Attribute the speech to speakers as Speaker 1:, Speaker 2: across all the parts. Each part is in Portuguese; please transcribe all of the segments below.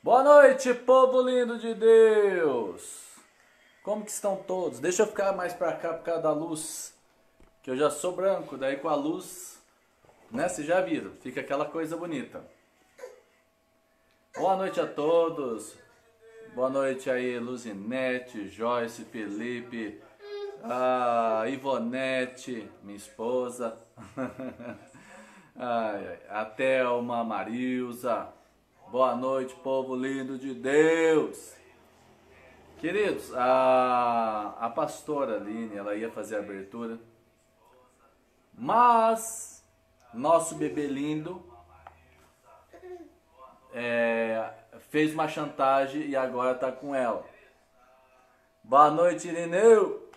Speaker 1: Boa noite, povo lindo de Deus! Como que estão todos? Deixa eu ficar mais pra cá por causa da luz, que eu já sou branco, daí com a luz, né? Vocês já viram, fica aquela coisa bonita. Boa noite a todos. Boa noite aí, Luzinete, Joyce, Felipe, a Ivonete, minha esposa, a Thelma, a Marilza. Boa noite, povo lindo de Deus. Queridos, a pastora Aline, ela ia fazer a abertura, mas nosso bebê lindo fez uma chantagem e agora tá com ela. Boa noite, Irineu.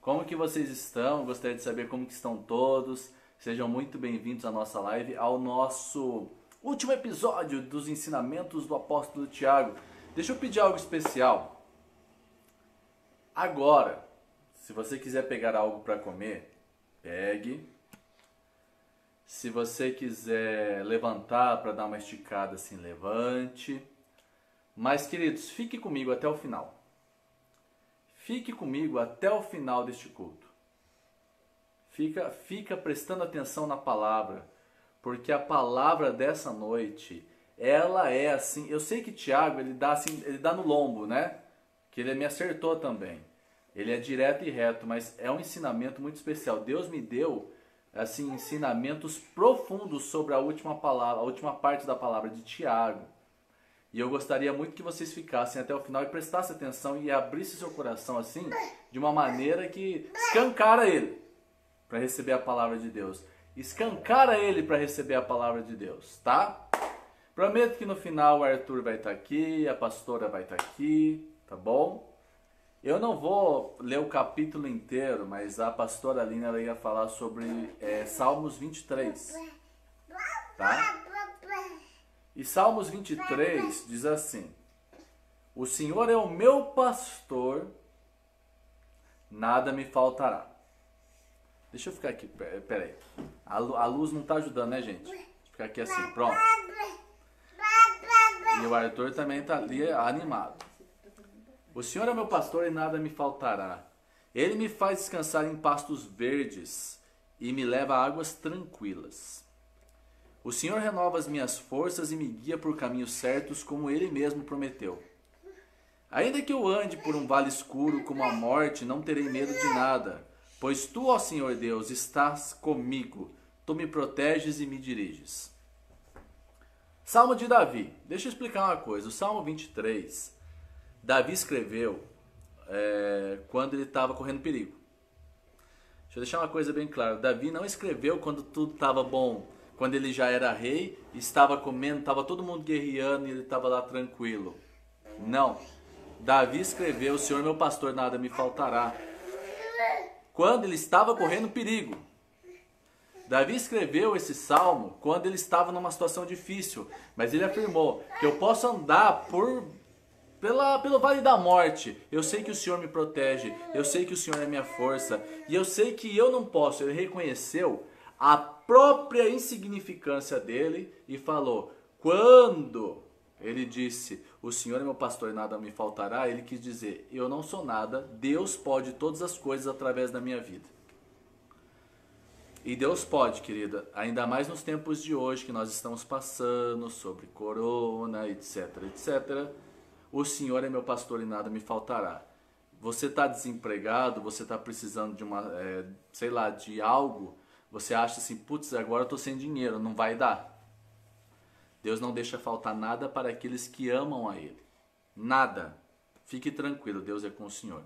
Speaker 1: Como que vocês estão? Gostaria de saber como que estão todos. Sejam muito bem-vindos à nossa live, ao nosso último episódio dos ensinamentos do apóstolo Tiago. Deixa eu pedir algo especial. Agora, se você quiser pegar algo para comer, pegue. Se você quiser levantar para dar uma esticada assim, levante. Mas, queridos, fique comigo até o final. Fique comigo até o final deste culto. Fica prestando atenção na palavra, porque a palavra dessa noite, ela é assim. Eu sei que Tiago, ele dá assim, ele dá no lombo, né? Que ele me acertou também. Ele é direto e reto, mas é um ensinamento muito especial. Deus me deu assim ensinamentos profundos sobre a última palavra, a última parte da palavra de Tiago. E eu gostaria muito que vocês ficassem até o final e prestassem atenção e abrissem seu coração assim, de uma maneira que escancara ele para receber a palavra de Deus. Escancara ele para receber a palavra de Deus, tá? Prometo que no final o Arthur vai estar aqui, a pastora vai estar aqui, tá bom? Eu não vou ler o capítulo inteiro, mas a pastora Aline, ela ia falar sobre Salmos 23, tá? E Salmos 23 diz assim: O Senhor é o meu pastor, nada me faltará. Deixa eu ficar aqui, peraí. A luz não tá ajudando, né, gente? Deixa eu ficar aqui assim, pronto. E o Arthur também tá ali animado. O Senhor é meu pastor e nada me faltará. Ele me faz descansar em pastos verdes e me leva a águas tranquilas. O Senhor renova as minhas forças e me guia por caminhos certos, como Ele mesmo prometeu. Ainda que eu ande por um vale escuro como a morte, não terei medo de nada, pois Tu, ó Senhor Deus, estás comigo. Tu me proteges e me diriges. Salmo de Davi. Deixa eu explicar uma coisa. O Salmo 23, Davi escreveu quando ele estava correndo perigo. Deixa eu deixar uma coisa bem clara. Davi não escreveu quando tudo estava bom, quando ele já era rei, estava comendo, estava todo mundo guerreando e ele estava lá tranquilo. Não. Davi escreveu: O Senhor é meu pastor, nada me faltará, quando ele estava correndo perigo. Davi escreveu esse salmo quando ele estava numa situação difícil, mas ele afirmou que eu posso andar pelo vale da morte. Eu sei que o Senhor me protege, eu sei que o Senhor é minha força, e eu sei que eu não posso. Ele reconheceu a própria insignificância dele e falou: quando ele disse, o Senhor é meu pastor e nada me faltará, ele quis dizer, eu não sou nada, Deus pode todas as coisas através da minha vida. E Deus pode, querida, ainda mais nos tempos de hoje que nós estamos passando, sobre corona, etc, etc. O Senhor é meu pastor e nada me faltará. Você está desempregado, você está precisando de de algo, você acha assim, putz, agora eu estou sem dinheiro, não vai dar. Deus não deixa faltar nada para aqueles que amam a Ele. Nada. Fique tranquilo, Deus é com o Senhor.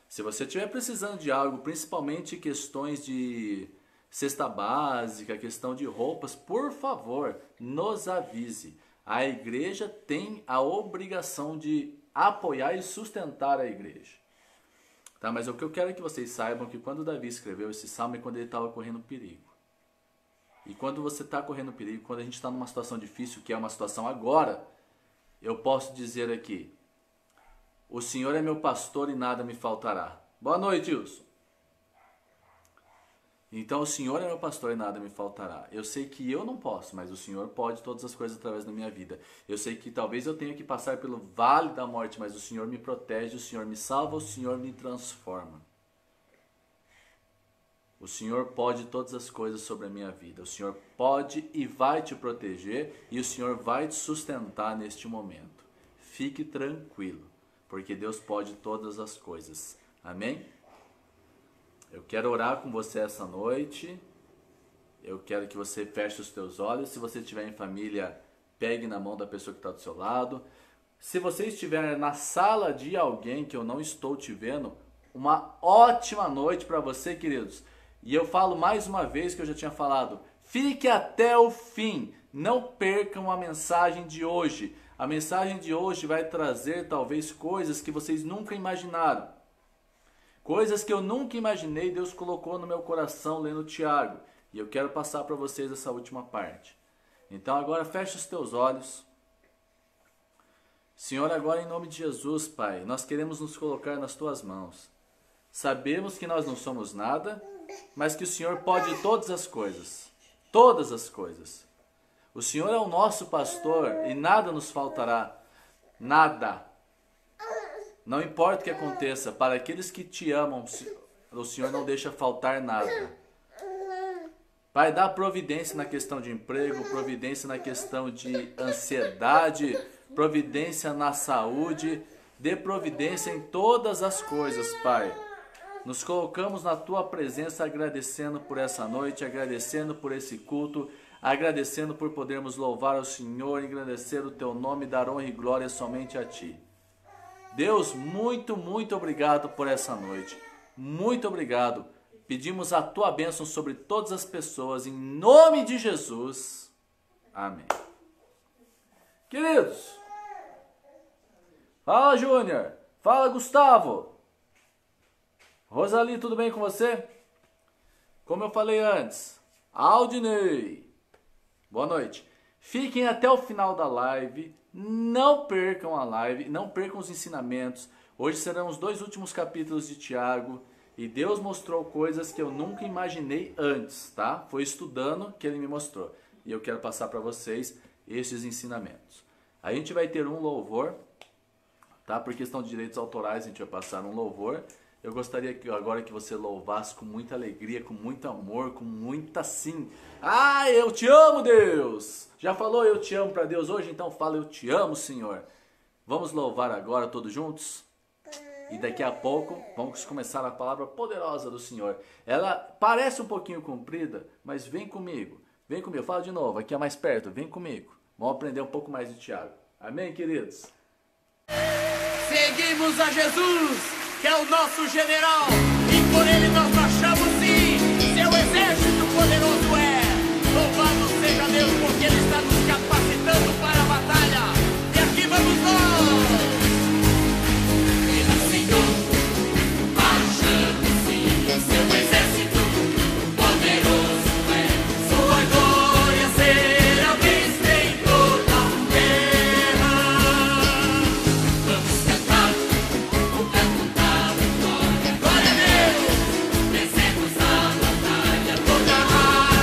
Speaker 1: Se você estiver precisando de algo, principalmente questões de cesta básica, questão de roupas, por favor, nos avise. A igreja tem a obrigação de apoiar e sustentar a igreja. Tá? Mas o que eu quero é que vocês saibam que quando Davi escreveu esse salmo é quando ele estava correndo perigo. E quando você está correndo perigo, quando a gente está numa situação difícil, que é uma situação agora, eu posso dizer aqui: o Senhor é meu pastor e nada me faltará. Boa noite, Wilson. Então o Senhor é meu pastor e nada me faltará. Eu sei que eu não posso, mas o Senhor pode todas as coisas através da minha vida. Eu sei que talvez eu tenha que passar pelo vale da morte, mas o Senhor me protege, o Senhor me salva, o Senhor me transforma. O Senhor pode todas as coisas sobre a minha vida. O Senhor pode e vai te proteger e o Senhor vai te sustentar neste momento. Fique tranquilo, porque Deus pode todas as coisas. Amém? Eu quero orar com você essa noite. Eu quero que você feche os teus olhos. Se você estiver em família, pegue na mão da pessoa que está do seu lado. Se você estiver na sala de alguém que eu não estou te vendo, uma ótima noite para você, queridos. E eu falo mais uma vez que eu já tinha falado, fique até o fim, não percam a mensagem de hoje. A mensagem de hoje vai trazer talvez coisas que vocês nunca imaginaram. Coisas que eu nunca imaginei, Deus colocou no meu coração lendo Tiago. E eu quero passar para vocês essa última parte. Então agora feche os teus olhos. Senhor, agora em nome de Jesus, Pai, nós queremos nos colocar nas tuas mãos. Sabemos que nós não somos nada, mas que o Senhor pode todas as coisas. Todas as coisas. O Senhor é o nosso pastor e nada nos faltará. Nada. Não importa o que aconteça, para aqueles que te amam, o Senhor não deixa faltar nada. Pai, dá providência na questão de emprego, providência na questão de ansiedade, providência na saúde, dê providência em todas as coisas, Pai. Nos colocamos na Tua presença agradecendo por essa noite, agradecendo por esse culto, agradecendo por podermos louvar ao Senhor, engrandecer o Teu nome, dar honra e glória somente a Ti. Deus, muito, muito obrigado por essa noite. Muito obrigado. Pedimos a Tua bênção sobre todas as pessoas, em nome de Jesus. Amém. Queridos, fala Júnior, fala Gustavo. Rosali, tudo bem com você? Como eu falei antes, Aldinei, boa noite. Fiquem até o final da live, não percam a live, não percam os ensinamentos. Hoje serão os 2 últimos capítulos de Tiago e Deus mostrou coisas que eu nunca imaginei antes, tá? Foi estudando que Ele me mostrou e eu quero passar para vocês esses ensinamentos. A gente vai ter um louvor, tá? Por questão de direitos autorais a gente vai passar um louvor. Eu gostaria que agora que você louvasse com muita alegria, com muito amor, com muita sim. Ah, eu te amo, Deus! Já falou eu te amo para Deus hoje? Então fala eu te amo, Senhor. Vamos louvar agora todos juntos? E daqui a pouco vamos começar a palavra poderosa do Senhor. Ela parece um pouquinho comprida, mas vem comigo. Vem comigo, fala de novo, aqui é mais perto, vem comigo. Vamos aprender um pouco mais de Tiago. Amém, queridos?
Speaker 2: Seguimos a Jesus, que é o nosso general, e por ele nós marchamos sim, seu exército poderoso é. Louvado seja Deus, porque ele está nos capacitando para a batalha. E aqui vamos nós! Pelo Senhor, marchamos sim, seu exército poderoso é. Sua glória será vista em toda a terra. Vamos cantar o canto da glória a Deus, vencemos a batalha, toda a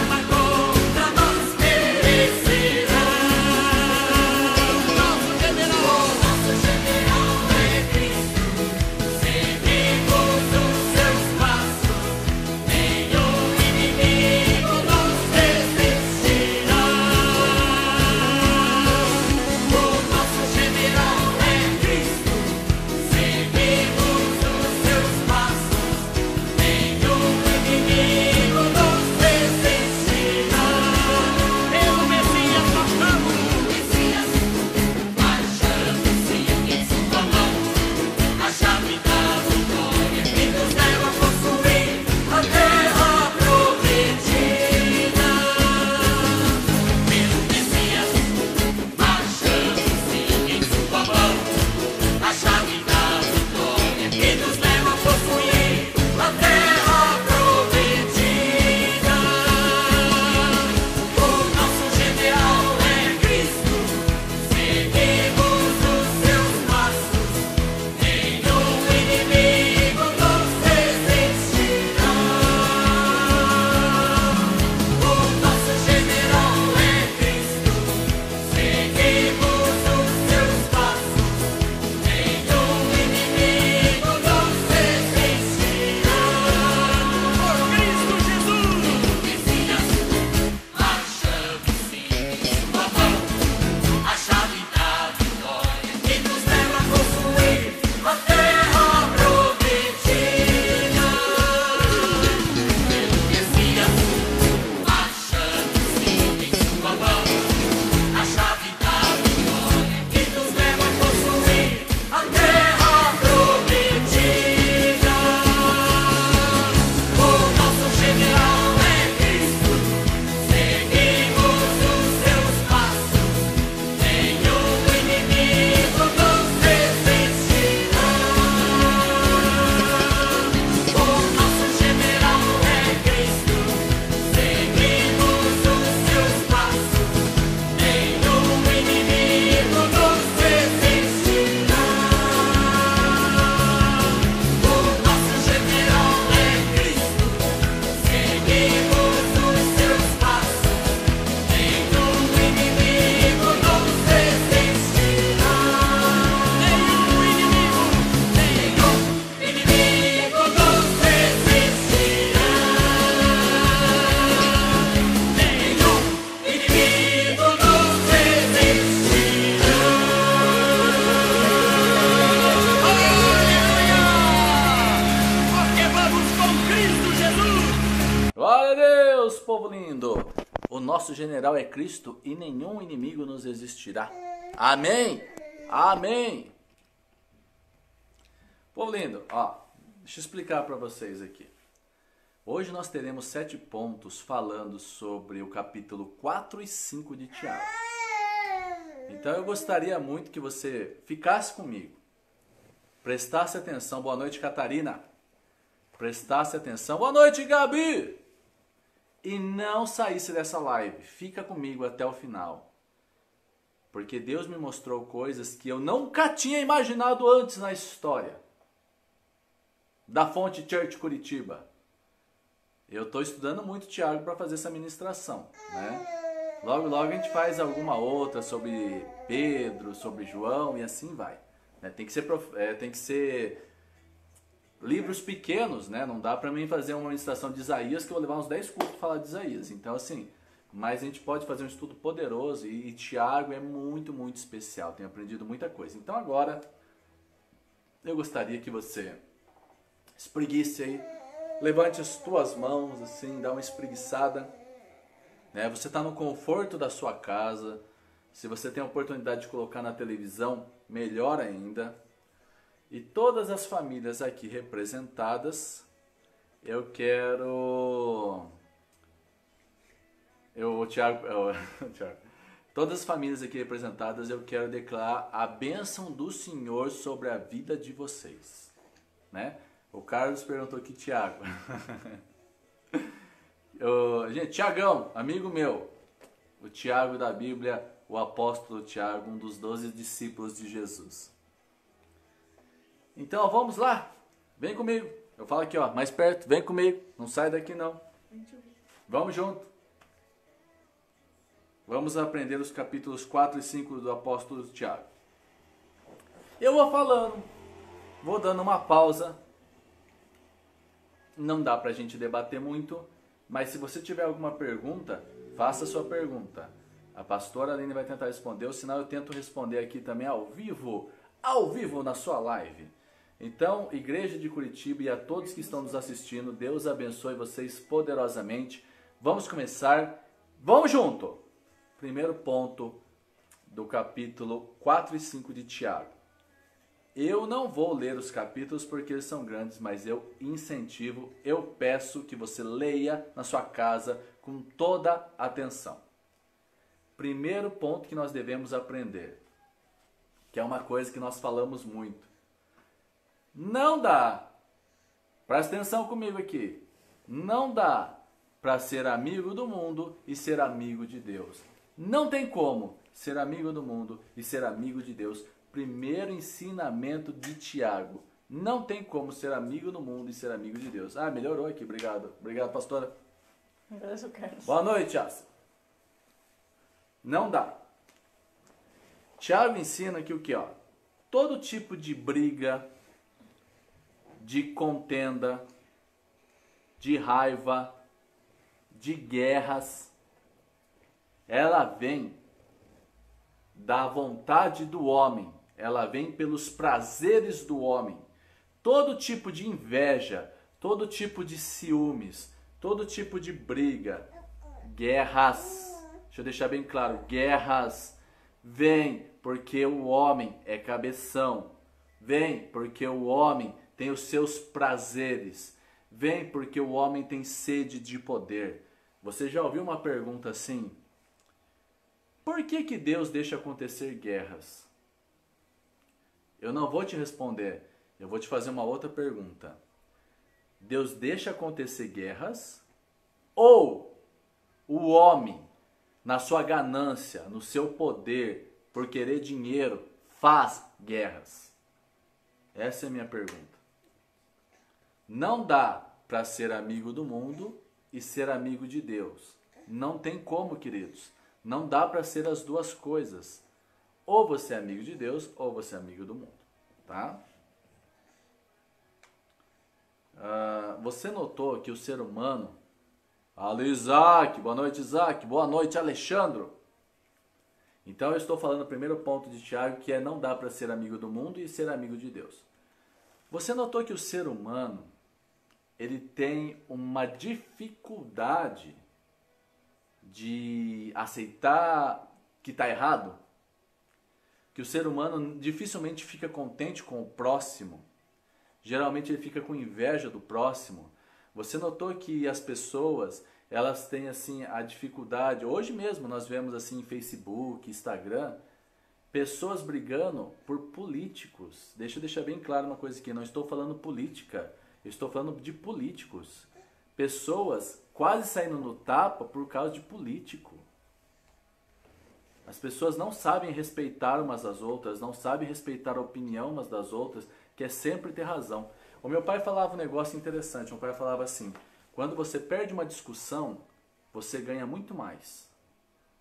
Speaker 1: nosso general é Cristo e nenhum inimigo nos resistirá. Amém? Amém! Povo lindo, ó, deixa eu explicar para vocês aqui. Hoje nós teremos 7 pontos falando sobre o capítulo 4 e 5 de Tiago. Então eu gostaria muito que você ficasse comigo, prestasse atenção. Boa noite, Catarina. Prestasse atenção. Boa noite, Gabi. E não saísse dessa live. Fica comigo até o final. Porque Deus me mostrou coisas que eu nunca tinha imaginado antes na história da Fonte Church Curitiba. Eu estou estudando muito Tiago para fazer essa ministração, né? Logo, logo a gente faz alguma outra sobre Pedro, sobre João e assim vai. Né? Tem que ser livros pequenos, né? Não dá para mim fazer uma ministração de Isaías que eu vou levar uns 10 cultos para falar de Isaías. Então assim, mas a gente pode fazer um estudo poderoso e Tiago é muito, muito especial. Tenho aprendido muita coisa. Então agora eu gostaria que você espreguice aí, levante as tuas mãos assim, dá uma espreguiçada. Né? Você está no conforto da sua casa. Se você tem a oportunidade de colocar na televisão, melhor ainda. E todas as famílias aqui representadas, Tiago, todas as famílias aqui representadas, eu quero declarar a bênção do Senhor sobre a vida de vocês. Né? O Carlos perguntou aqui, Tiago. Gente, Tiagão, amigo meu, o Tiago da Bíblia, o apóstolo Tiago, um dos 12 discípulos de Jesus. Então, vamos lá. Vem comigo. Eu falo aqui, ó, mais perto. Vem comigo. Não sai daqui, não. Vamos junto. Vamos aprender os capítulos 4 e 5 do apóstolo Tiago. Eu vou falando. Vou dando uma pausa. Não dá pra gente debater muito. Mas se você tiver alguma pergunta, faça a sua pergunta. A pastora Aline vai tentar responder. Ou senão eu tento responder aqui também ao vivo na sua live. Então, Igreja de Curitiba e a todos que estão nos assistindo, Deus abençoe vocês poderosamente. Vamos começar. Vamos junto! Primeiro ponto do capítulo 4 e 5 de Tiago. Eu não vou ler os capítulos porque eles são grandes, mas eu incentivo, eu peço que você leia na sua casa com toda atenção. Primeiro ponto que nós devemos aprender, que é uma coisa que nós falamos muito. Não dá, presta atenção comigo aqui, não dá para ser amigo do mundo e ser amigo de Deus. Não tem como ser amigo do mundo e ser amigo de Deus. Primeiro ensinamento de Tiago. Não tem como ser amigo do mundo e ser amigo de Deus. Ah, melhorou aqui, obrigado. Obrigado, pastora. Boa noite, Asa. Não dá. Tiago ensina aqui o que? Todo tipo de briga, de contenda, de raiva, de guerras, ela vem da vontade do homem, ela vem pelos prazeres do homem. Todo tipo de inveja, todo tipo de ciúmes, todo tipo de briga, guerras, deixa eu deixar bem claro, guerras, vem porque o homem é cabeção, vem porque o homem tem os seus prazeres, vem porque o homem tem sede de poder. Você já ouviu uma pergunta assim? Por que Deus deixa acontecer guerras? Eu não vou te responder, eu vou te fazer uma outra pergunta. Deus deixa acontecer guerras? Ou o homem, na sua ganância, no seu poder, por querer dinheiro, faz guerras? Essa é a minha pergunta. Não dá para ser amigo do mundo e ser amigo de Deus. Não tem como, queridos. Não dá para ser as duas coisas. Ou você é amigo de Deus, ou você é amigo do mundo. Tá? Você notou que o ser humano... Alô, Isaac. Boa noite, Isaac. Boa noite, Alexandre. Então eu estou falando o primeiro ponto de Tiago, que é não dá para ser amigo do mundo e ser amigo de Deus. Você notou que o ser humano, ele tem uma dificuldade de aceitar que está errado, que o ser humano dificilmente fica contente com o próximo. Geralmente ele fica com inveja do próximo. Você notou que as pessoas, elas têm assim a dificuldade, hoje mesmo nós vemos assim em Facebook, Instagram, pessoas brigando por políticos. Deixa eu deixar bem claro uma coisa aqui, não estou falando política, eu estou falando de políticos. Pessoas quase saindo no tapa por causa de político. As pessoas não sabem respeitar umas às outras, não sabem respeitar a opinião umas das outras, que é sempre ter razão. O meu pai falava um negócio interessante, meu pai falava assim, quando você perde uma discussão, você ganha muito mais.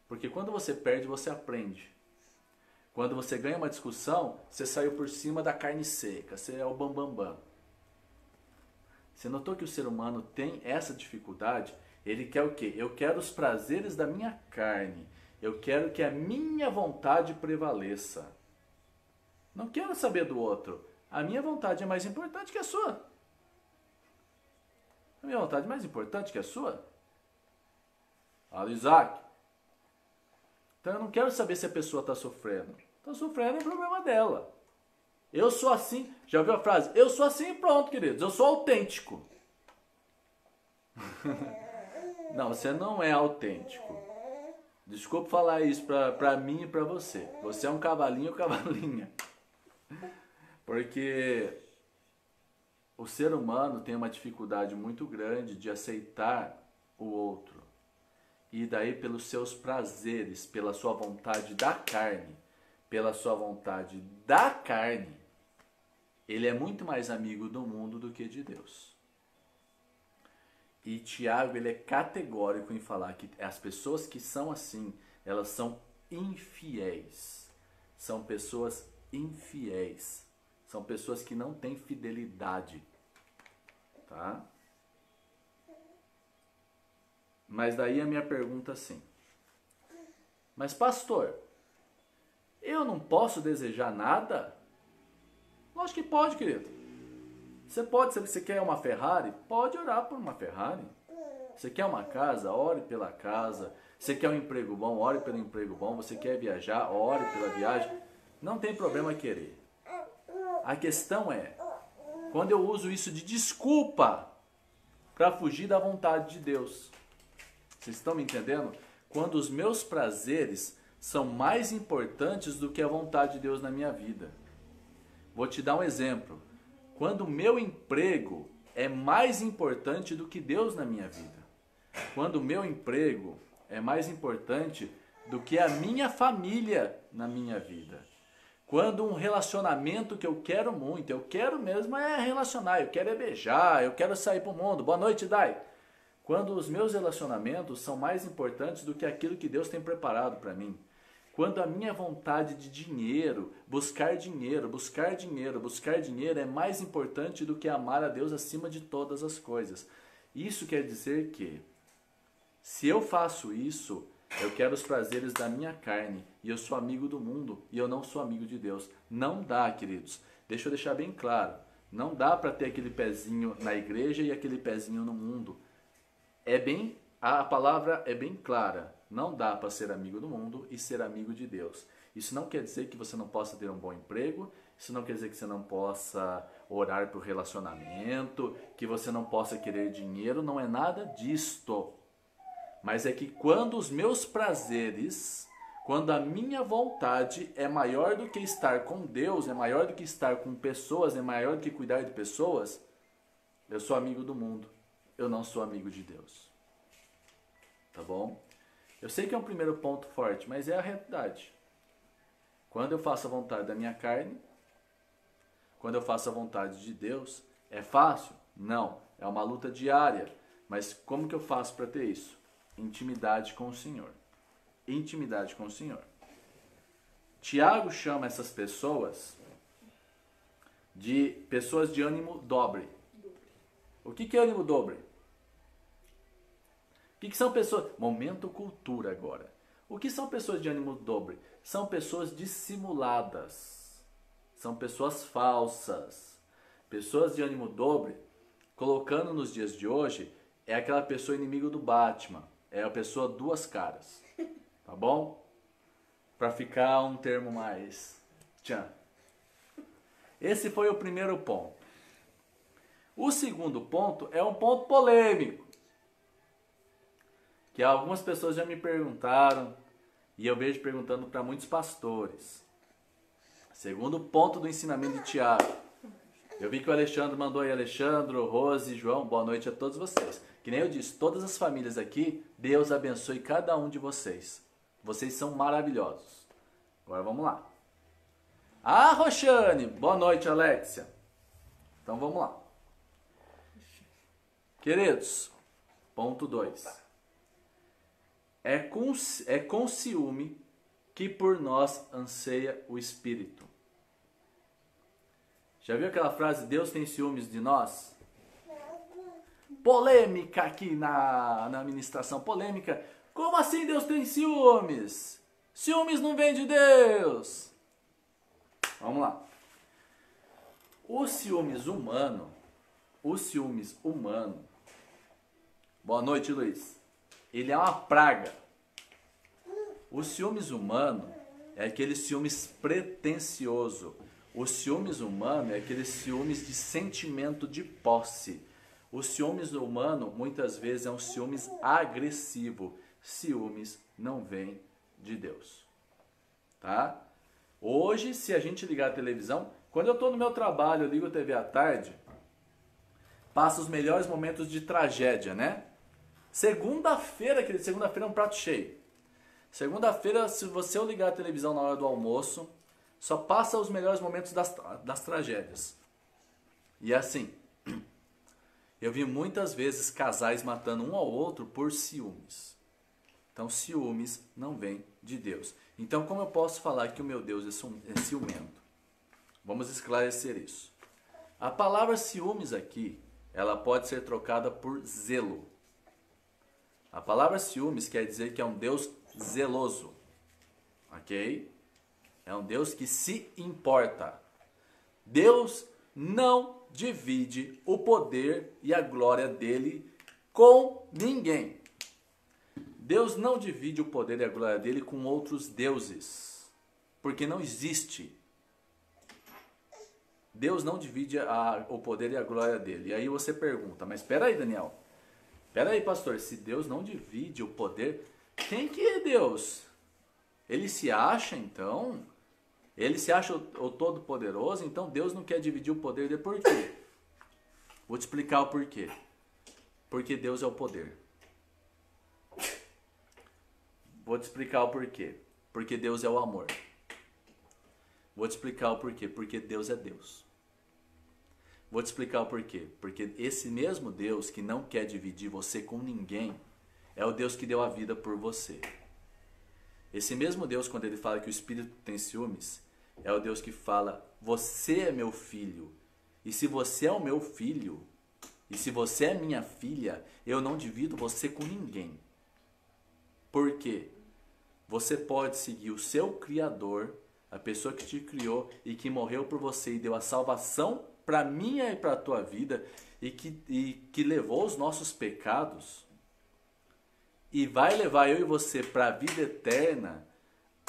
Speaker 1: Porque quando você perde, você aprende. Quando você ganha uma discussão, você saiu por cima da carne seca, você é o bambambam. Bam, bam. Você notou que o ser humano tem essa dificuldade? Ele quer o quê? Eu quero os prazeres da minha carne. Eu quero que a minha vontade prevaleça. Não quero saber do outro. A minha vontade é mais importante que a sua. A minha vontade é mais importante que a sua. Fala, Isaac. Então eu não quero saber se a pessoa está sofrendo. Está sofrendo é problema dela. Eu sou assim. Já ouviu a frase? Eu sou assim e pronto, queridos. Eu sou autêntico. Não, você não é autêntico. Desculpa falar isso pra mim e pra você. Você é um cavalinho ou cavalinha. Porque o ser humano tem uma dificuldade muito grande de aceitar o outro. E daí pelos seus prazeres, pela sua vontade da carne, pela sua vontade da carne, ele é muito mais amigo do mundo do que de Deus. E Tiago, ele é categórico em falar que as pessoas que são assim, elas são infiéis. São pessoas infiéis. São pessoas que não têm fidelidade. Tá? Mas daí a minha pergunta assim. Mas pastor, eu não posso desejar nada? Lógico que pode, querido. Você pode, se você quer uma Ferrari, pode orar por uma Ferrari. Você quer uma casa, ore pela casa. Você quer um emprego bom, ore pelo emprego bom. Você quer viajar, ore pela viagem. Não tem problema querer. A questão é, quando eu uso isso de desculpa para fugir da vontade de Deus. Vocês estão me entendendo? Quando os meus prazeres são mais importantes do que a vontade de Deus na minha vida. Vou te dar um exemplo. Quando o meu emprego é mais importante do que Deus na minha vida. Quando o meu emprego é mais importante do que a minha família na minha vida. Quando um relacionamento que eu quero muito, eu quero mesmo é relacionar, eu quero é beijar, eu quero sair pro mundo. Boa noite, Dai. Quando os meus relacionamentos são mais importantes do que aquilo que Deus tem preparado para mim. Quando a minha vontade de dinheiro, buscar dinheiro é mais importante do que amar a Deus acima de todas as coisas. Isso quer dizer que, se eu faço isso, eu quero os prazeres da minha carne e eu sou amigo do mundo e eu não sou amigo de Deus. Não dá, queridos. Deixa eu deixar bem claro. Não dá para ter aquele pezinho na igreja e aquele pezinho no mundo. A palavra é bem clara. Não dá para ser amigo do mundo e ser amigo de Deus. Isso não quer dizer que você não possa ter um bom emprego, isso não quer dizer que você não possa orar por relacionamento, que você não possa querer dinheiro, não é nada disto. Mas é que quando os meus prazeres, quando a minha vontade é maior do que estar com Deus, é maior do que estar com pessoas, é maior do que cuidar de pessoas, eu sou amigo do mundo, eu não sou amigo de Deus. Tá bom? Eu sei que é um primeiro ponto forte, mas é a realidade. Quando eu faço a vontade da minha carne, quando eu faço a vontade de Deus, é fácil? Não, é uma luta diária. Mas como que eu faço para ter isso? Intimidade com o Senhor. Intimidade com o Senhor. Tiago chama essas pessoas de pessoas de ânimo dobre. O que é ânimo dobre? O que são pessoas? Momento cultura agora. O que são pessoas de ânimo dobre? São pessoas dissimuladas. São pessoas falsas. Pessoas de ânimo dobre, colocando nos dias de hoje, é aquela pessoa inimigo do Batman. é a pessoa duas caras, tá bom? Para ficar um termo mais tchan. Esse foi o primeiro ponto. O segundo ponto é um ponto polêmico, que algumas pessoas já me perguntaram, e eu vejo perguntando para muitos pastores. Segundo ponto do ensinamento de Tiago. Eu vi que o Alexandre mandou aí, Alexandre, Rose, João, boa noite a todos vocês. Que nem eu disse, todas as famílias aqui, Deus abençoe cada um de vocês. Vocês são maravilhosos. Agora vamos lá. Ah, Roxane, boa noite, Alexia. Então vamos lá. Queridos, ponto 2. É com ciúme que por nós anseia o Espírito. Já viu aquela frase, Deus tem ciúmes de nós? Polêmica aqui na ministração, polêmica. Como assim Deus tem ciúmes? Ciúmes não vem de Deus. Vamos lá. O ciúmes humano, boa noite, Luiz. Ele é uma praga. O ciúmes humano é aquele ciúmes pretensioso. O ciúmes humano é aquele ciúmes de sentimento de posse. O ciúmes humano muitas vezes é um ciúmes agressivo. Ciúmes não vem de Deus. Tá? Hoje, se a gente ligar a televisão, quando eu estou no meu trabalho, eu ligo a TV à tarde, passa os melhores momentos de tragédia, né? Segunda-feira é um prato cheio. Segunda-feira, se você ligar a televisão na hora do almoço, só passa os melhores momentos das tragédias. E assim, eu vi muitas vezes casais matando um ao outro por ciúmes. Então, ciúmes não vem de Deus. Então, como eu posso falar que o meu Deus é ciumento? Vamos esclarecer isso. A palavra ciúmes aqui, ela pode ser trocada por zelo. A palavra ciúmes quer dizer que é um Deus zeloso. Ok? É um Deus que se importa. Deus não divide o poder e a glória dele com ninguém. Deus não divide o poder e a glória dele com outros deuses. Porque não existe. Deus não divide o poder e a glória dele. E aí você pergunta, mas espera aí, Daniel. Espera aí, pastor, se Deus não divide o poder, quem que é Deus? Ele se acha, então? Ele se acha o Todo-Poderoso, então Deus não quer dividir o poder dele. Por quê? Vou te explicar o porquê. Porque Deus é o poder. Vou te explicar o porquê. Porque Deus é o amor. Vou te explicar o porquê. Porque Deus é Deus. Vou te explicar o porquê. Porque esse mesmo Deus que não quer dividir você com ninguém, é o Deus que deu a vida por você. Esse mesmo Deus, quando ele fala que o Espírito tem ciúmes, é o Deus que fala, você é meu filho. E se você é o meu filho, e se você é minha filha, eu não divido você com ninguém. Por quê? Você pode seguir o seu Criador, a pessoa que te criou e que morreu por você e deu a salvação para minha e para a tua vida e que levou os nossos pecados e vai levar eu e você para a vida eterna,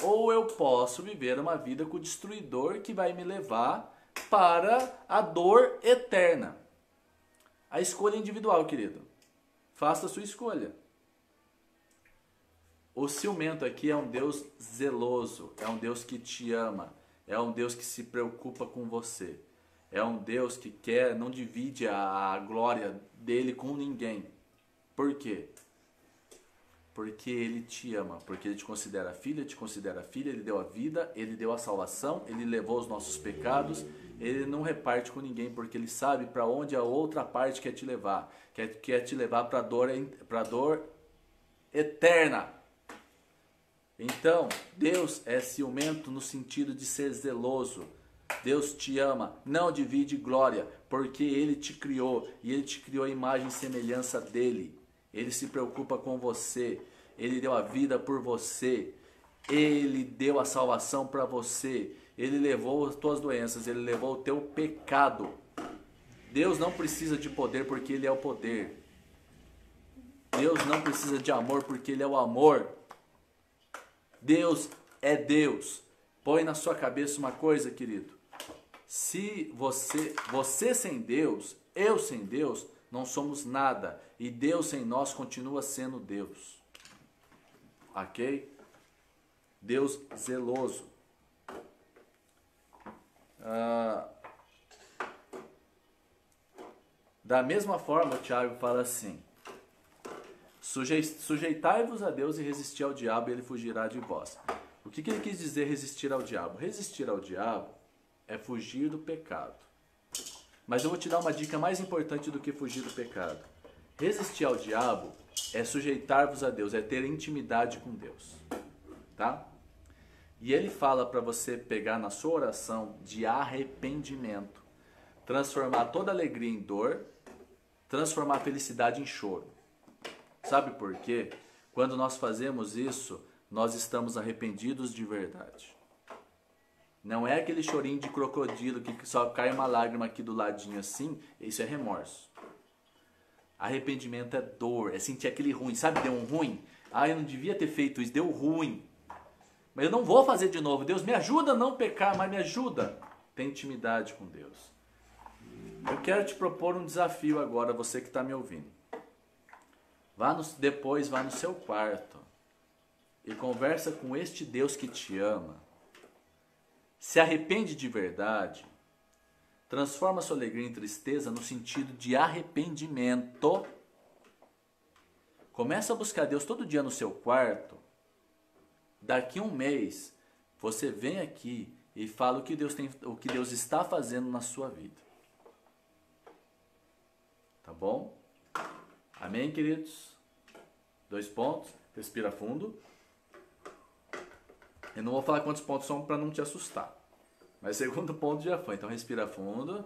Speaker 1: ou eu posso viver uma vida com o destruidor que vai me levar para a dor eterna. A escolha individual, querido. Faça a sua escolha. O ciumento aqui é um Deus zeloso, é um Deus que te ama, é um Deus que se preocupa com você, é um Deus que não divide a glória dele com ninguém. Por quê? Porque ele te ama, porque ele te considera filha, ele deu a vida, ele deu a salvação, ele levou os nossos pecados, ele não reparte com ninguém, porque ele sabe para onde a outra parte quer te levar, quer te levar para a dor eterna. Então, Deus é ciumento no sentido de ser zeloso. Deus te ama, não divide glória, porque ele te criou, e ele te criou a imagem e semelhança dele. Ele se preocupa com você, ele deu a vida por você, ele deu a salvação para você, ele levou as tuas doenças, ele levou o teu pecado. Deus não precisa de poder porque ele é o poder. Deus não precisa de amor porque Ele é o amor. Deus é Deus. Põe na sua cabeça uma coisa, querido. Se você sem Deus, eu sem Deus, não somos nada. E Deus sem nós continua sendo Deus. Ok? Deus zeloso. Da mesma forma, o Tiago fala assim: sujeitai-vos a Deus e resisti ao diabo, e ele fugirá de vós. O que ele quis dizer resistir ao diabo? Resistir ao diabo é fugir do pecado. Mas eu vou te dar uma dica mais importante do que fugir do pecado. Resistir ao diabo é sujeitar-vos a Deus, é ter intimidade com Deus. Tá? E ele fala para você pegar na sua oração de arrependimento, transformar toda alegria em dor, transformar a felicidade em choro. Sabe por quê? Quando nós fazemos isso, nós estamos arrependidos de verdade. Não é aquele chorinho de crocodilo que só cai uma lágrima aqui do ladinho assim, isso é remorso. Arrependimento é dor, é sentir aquele ruim, sabe? Deu um ruim? Ah, eu não devia ter feito isso, deu ruim. Mas eu não vou fazer de novo. Deus, me ajuda a não pecar, mas me ajuda. Tem intimidade com Deus. Eu quero te propor um desafio agora, você que está me ouvindo. Depois vá no seu quarto e conversa com este Deus que te ama. Se arrepende de verdade. Transforma sua alegria em tristeza no sentido de arrependimento. Começa a buscar Deus todo dia no seu quarto. Daqui a um mês, você vem aqui e fala o que Deus está fazendo na sua vida. Tá bom? Amém, queridos? 2 pontos. Respira fundo. Eu não vou falar quantos pontos são para não te assustar. Mas 2º ponto já foi. Então respira fundo.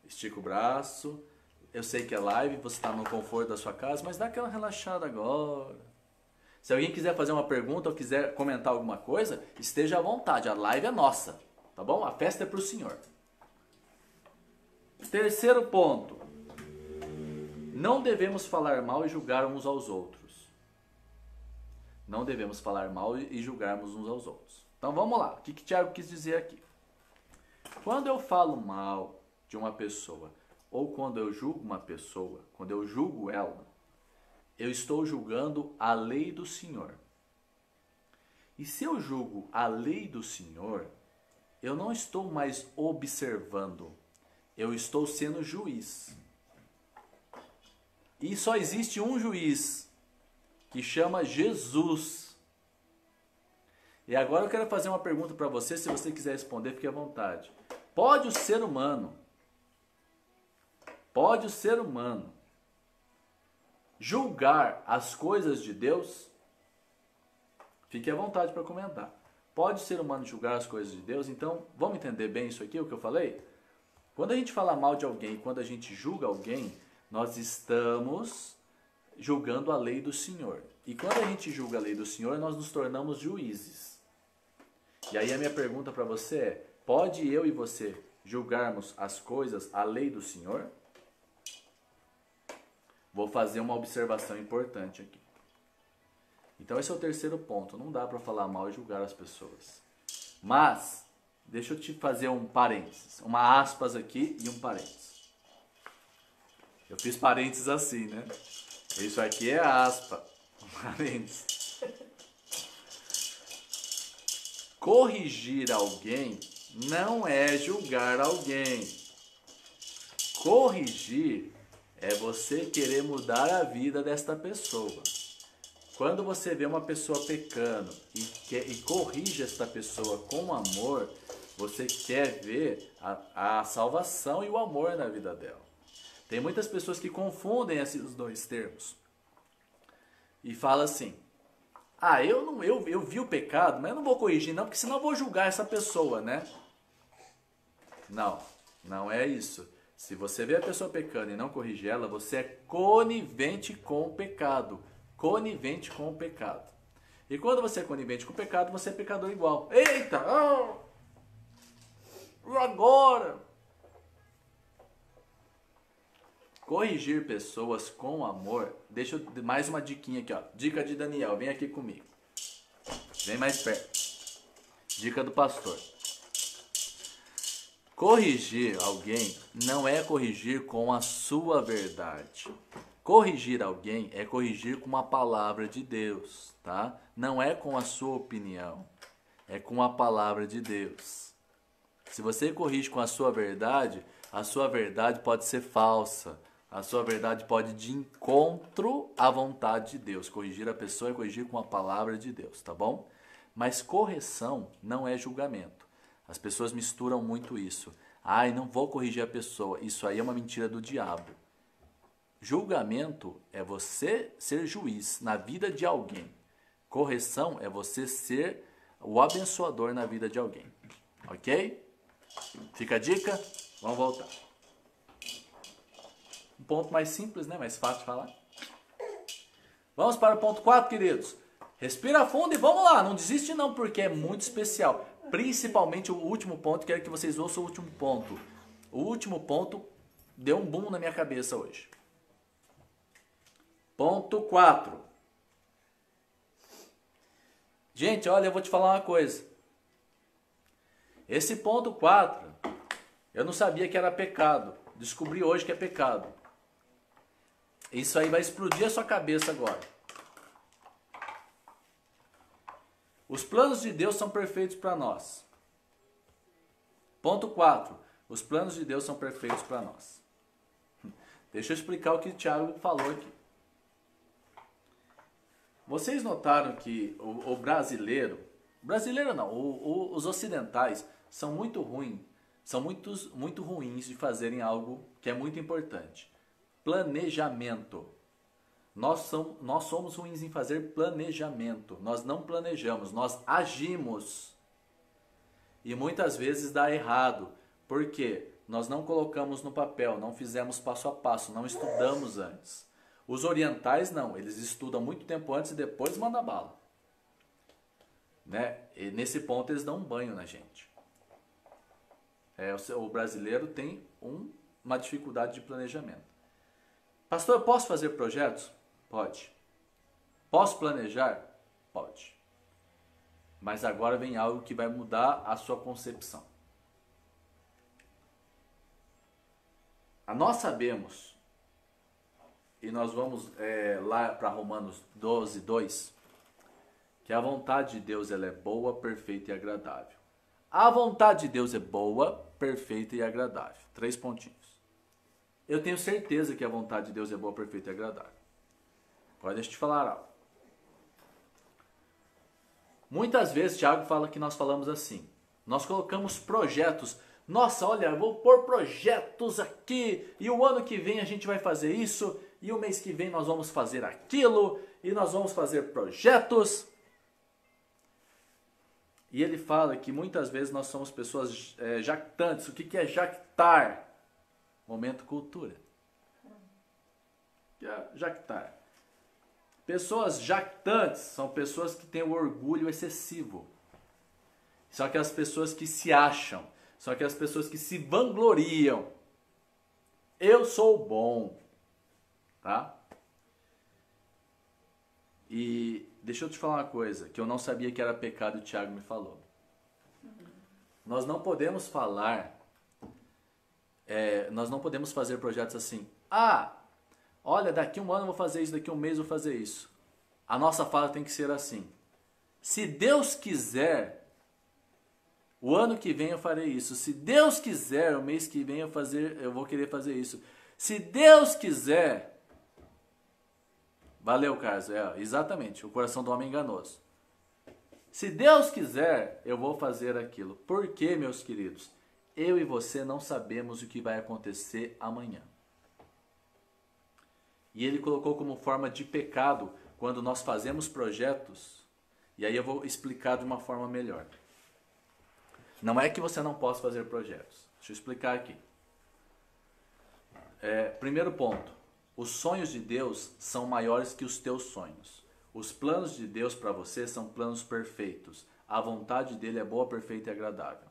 Speaker 1: Estica o braço. Eu sei que é live, você está no conforto da sua casa, mas dá aquela relaxada agora. Se alguém quiser fazer uma pergunta ou quiser comentar alguma coisa, esteja à vontade. A live é nossa. Tá bom? A festa é para o Senhor. 3º ponto. Não devemos falar mal e julgar uns aos outros. Não devemos falar mal e julgarmos uns aos outros. Então vamos lá. O que Tiago quis dizer aqui? Quando eu falo mal de uma pessoa, ou quando eu julgo uma pessoa, quando eu julgo ela, eu estou julgando a lei do Senhor. E se eu julgo a lei do Senhor, eu não estou mais observando, eu estou sendo juiz. E só existe um juiz, que chama Jesus. E agora eu quero fazer uma pergunta para você, se você quiser responder, fique à vontade. Pode o ser humano julgar as coisas de Deus? Fique à vontade para comentar. Pode o ser humano julgar as coisas de Deus? Então, vamos entender bem isso aqui, o que eu falei? Quando a gente fala mal de alguém, quando a gente julga alguém, nós estamos julgando a lei do Senhor. E quando a gente julga a lei do Senhor, nós nos tornamos juízes. E aí a minha pergunta para você é: pode eu e você julgarmos as coisas, a lei do Senhor? Vou fazer uma observação importante aqui. Então esse é o 3º ponto. Não dá para falar mal e julgar as pessoas. Mas, deixa eu te fazer um parênteses. Uma aspas aqui e um parênteses. Eu fiz parênteses assim, né? Isso aqui é aspa. Parênteses. Corrigir alguém não é julgar alguém. Corrigir é você querer mudar a vida desta pessoa. Quando você vê uma pessoa pecando e corrige esta pessoa com amor, você quer ver a salvação e o amor na vida dela. Tem muitas pessoas que confundem esses 2 termos. E falam assim: ah, eu vi o pecado, mas eu não vou corrigir não, porque senão eu vou julgar essa pessoa, né? Não é isso. Se você vê a pessoa pecando e não corrige ela, você é conivente com o pecado. Conivente com o pecado. E quando você é conivente com o pecado, você é pecador igual. Eita! E agora? corrigir pessoas com amor, deixa eu, mais uma diquinha aqui, ó. Dica de Daniel, vem aqui comigo. Vem mais perto. Dica do pastor. Corrigir alguém não é corrigir com a sua verdade. Corrigir alguém é corrigir com a palavra de Deus, tá? Não é com a sua opinião, é com a palavra de Deus. Se você corrige com a sua verdade pode ser falsa. A sua verdade pode ir de encontro à vontade de Deus. Corrigir a pessoa é corrigir com a palavra de Deus, tá bom? Mas correção não é julgamento. As pessoas misturam muito isso. Ai, não vou corrigir a pessoa. Isso aí é uma mentira do diabo. Julgamento é você ser juiz na vida de alguém. Correção é você ser o abençoador na vida de alguém. Ok? Fica a dica? Vamos voltar. Um ponto mais simples, né? Mais fácil de falar. Vamos para o ponto 4, queridos. Respira fundo e vamos lá. Não desiste não, porque é muito especial. Principalmente o último ponto. Quero que vocês ouçam o último ponto. O último ponto deu um boom na minha cabeça hoje. Ponto 4. Gente, olha, eu vou te falar uma coisa. Esse ponto 4, eu não sabia que era pecado. Descobri hoje que é pecado. Isso aí vai explodir a sua cabeça agora. Os planos de Deus são perfeitos para nós. Ponto 4. Os planos de Deus são perfeitos para nós. Deixa eu explicar o que o Tiago falou aqui. Vocês notaram que o brasileiro não, os ocidentais são muito ruins, muito ruins de fazerem algo que é muito importante. Planejamento. Nós somos ruins em fazer planejamento. Nós não planejamos, nós agimos. E muitas vezes dá errado. Por quê? Nós não colocamos no papel, não fizemos passo a passo, não estudamos antes. Os orientais não, eles estudam muito tempo antes e depois mandam bala. Né? E nesse ponto eles dão um banho na gente. O brasileiro tem uma dificuldade de planejamento. Pastor, eu posso fazer projetos? Pode. Posso planejar? Pode. Mas agora vem algo que vai mudar a sua concepção. Nós sabemos, e nós vamos lá para Romanos 12, 2, que a vontade de Deus ela é boa, perfeita e agradável. A vontade de Deus é boa, perfeita e agradável. 3 pontinhos. Eu tenho certeza que a vontade de Deus é boa, perfeita e agradável. Agora deixa eu te falar algo. Muitas vezes Tiago fala que nós falamos assim. Nós colocamos projetos. Nossa, olha, eu vou pôr projetos aqui. E o ano que vem a gente vai fazer isso. E o mês que vem nós vamos fazer aquilo. E nós vamos fazer projetos. E ele fala que muitas vezes nós somos pessoas jactantes. O que é jactar? Momento cultura. O que é jactar? Pessoas jactantes são pessoas que têm o orgulho excessivo. São aquelas pessoas que se acham. São aquelas pessoas que se vangloriam. Eu sou bom. Tá? E deixa eu te falar uma coisa que eu não sabia que era pecado e o Tiago me falou. Nós não podemos falar, nós não podemos fazer projetos assim. Olha, daqui um ano eu vou fazer isso, daqui um mês eu vou fazer isso. A nossa fala tem que ser assim. Se Deus quiser, o ano que vem eu farei isso. Se Deus quiser, o mês que vem eu vou querer fazer isso. Se Deus quiser... Valeu, Carlos. Exatamente, o coração do homem enganoso. Se Deus quiser, eu vou fazer aquilo. Por quê, meus queridos? Eu e você não sabemos o que vai acontecer amanhã. E ele colocou como forma de pecado quando nós fazemos projetos. E aí eu vou explicar de uma forma melhor. Não é que você não possa fazer projetos. Deixa eu explicar aqui. Primeiro ponto. Os sonhos de Deus são maiores que os teus sonhos. Os planos de Deus para você são planos perfeitos. A vontade dele é boa, perfeita e agradável.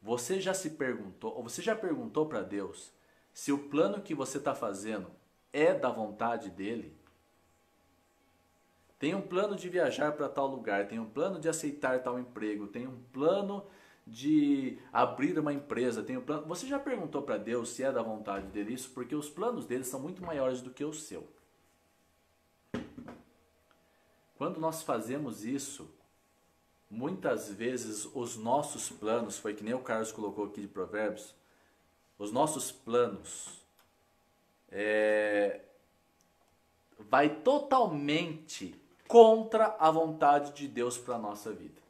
Speaker 1: Você já se perguntou, ou você já perguntou para Deus se o plano que você está fazendo é da vontade dele, tem um plano de viajar para tal lugar, tem um plano de aceitar tal emprego, tem um plano de abrir uma empresa, tem um plano... Você já perguntou para Deus se é da vontade dele isso? Porque os planos dele são muito maiores do que o seu. Quando nós fazemos isso, muitas vezes os nossos planos, foi que nem o Carlos colocou aqui de Provérbios, os nossos planos vai totalmente contra a vontade de Deus para a nossa vida.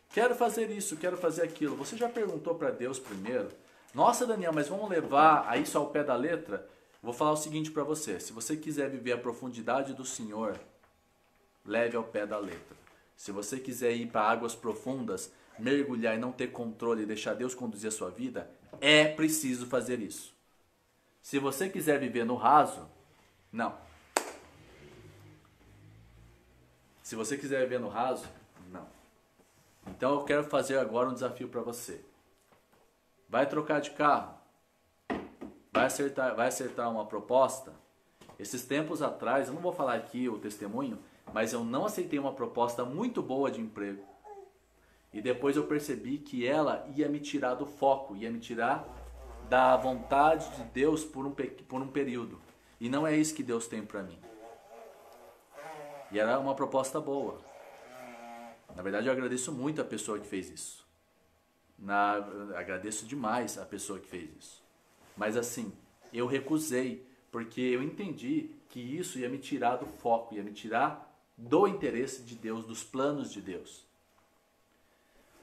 Speaker 1: Quero fazer isso, quero fazer aquilo. Você já perguntou para Deus primeiro? Nossa, Daniel, mas vamos levar a isso ao pé da letra? Vou falar o seguinte para você. Se você quiser viver a profundidade do Senhor, leve ao pé da letra. Se você quiser ir para águas profundas, mergulhar e não ter controle e deixar Deus conduzir a sua vida, é preciso fazer isso. Se você quiser viver no raso, não. Se você quiser viver no raso, não. Então eu quero fazer agora um desafio para você. Vai trocar de carro? Vai acertar uma proposta? Esses tempos atrás, eu não vou falar aqui o testemunho, mas eu não aceitei uma proposta muito boa de emprego. E depois eu percebi que ela ia me tirar do foco, ia me tirar da vontade de Deus por um período. E não é isso que Deus tem para mim. E era uma proposta boa. Na verdade, eu agradeço muito a pessoa que fez isso. Agradeço demais a pessoa que fez isso. Mas assim, eu recusei, porque eu entendi que isso ia me tirar do foco, ia me tirar do interesse de Deus, dos planos de Deus.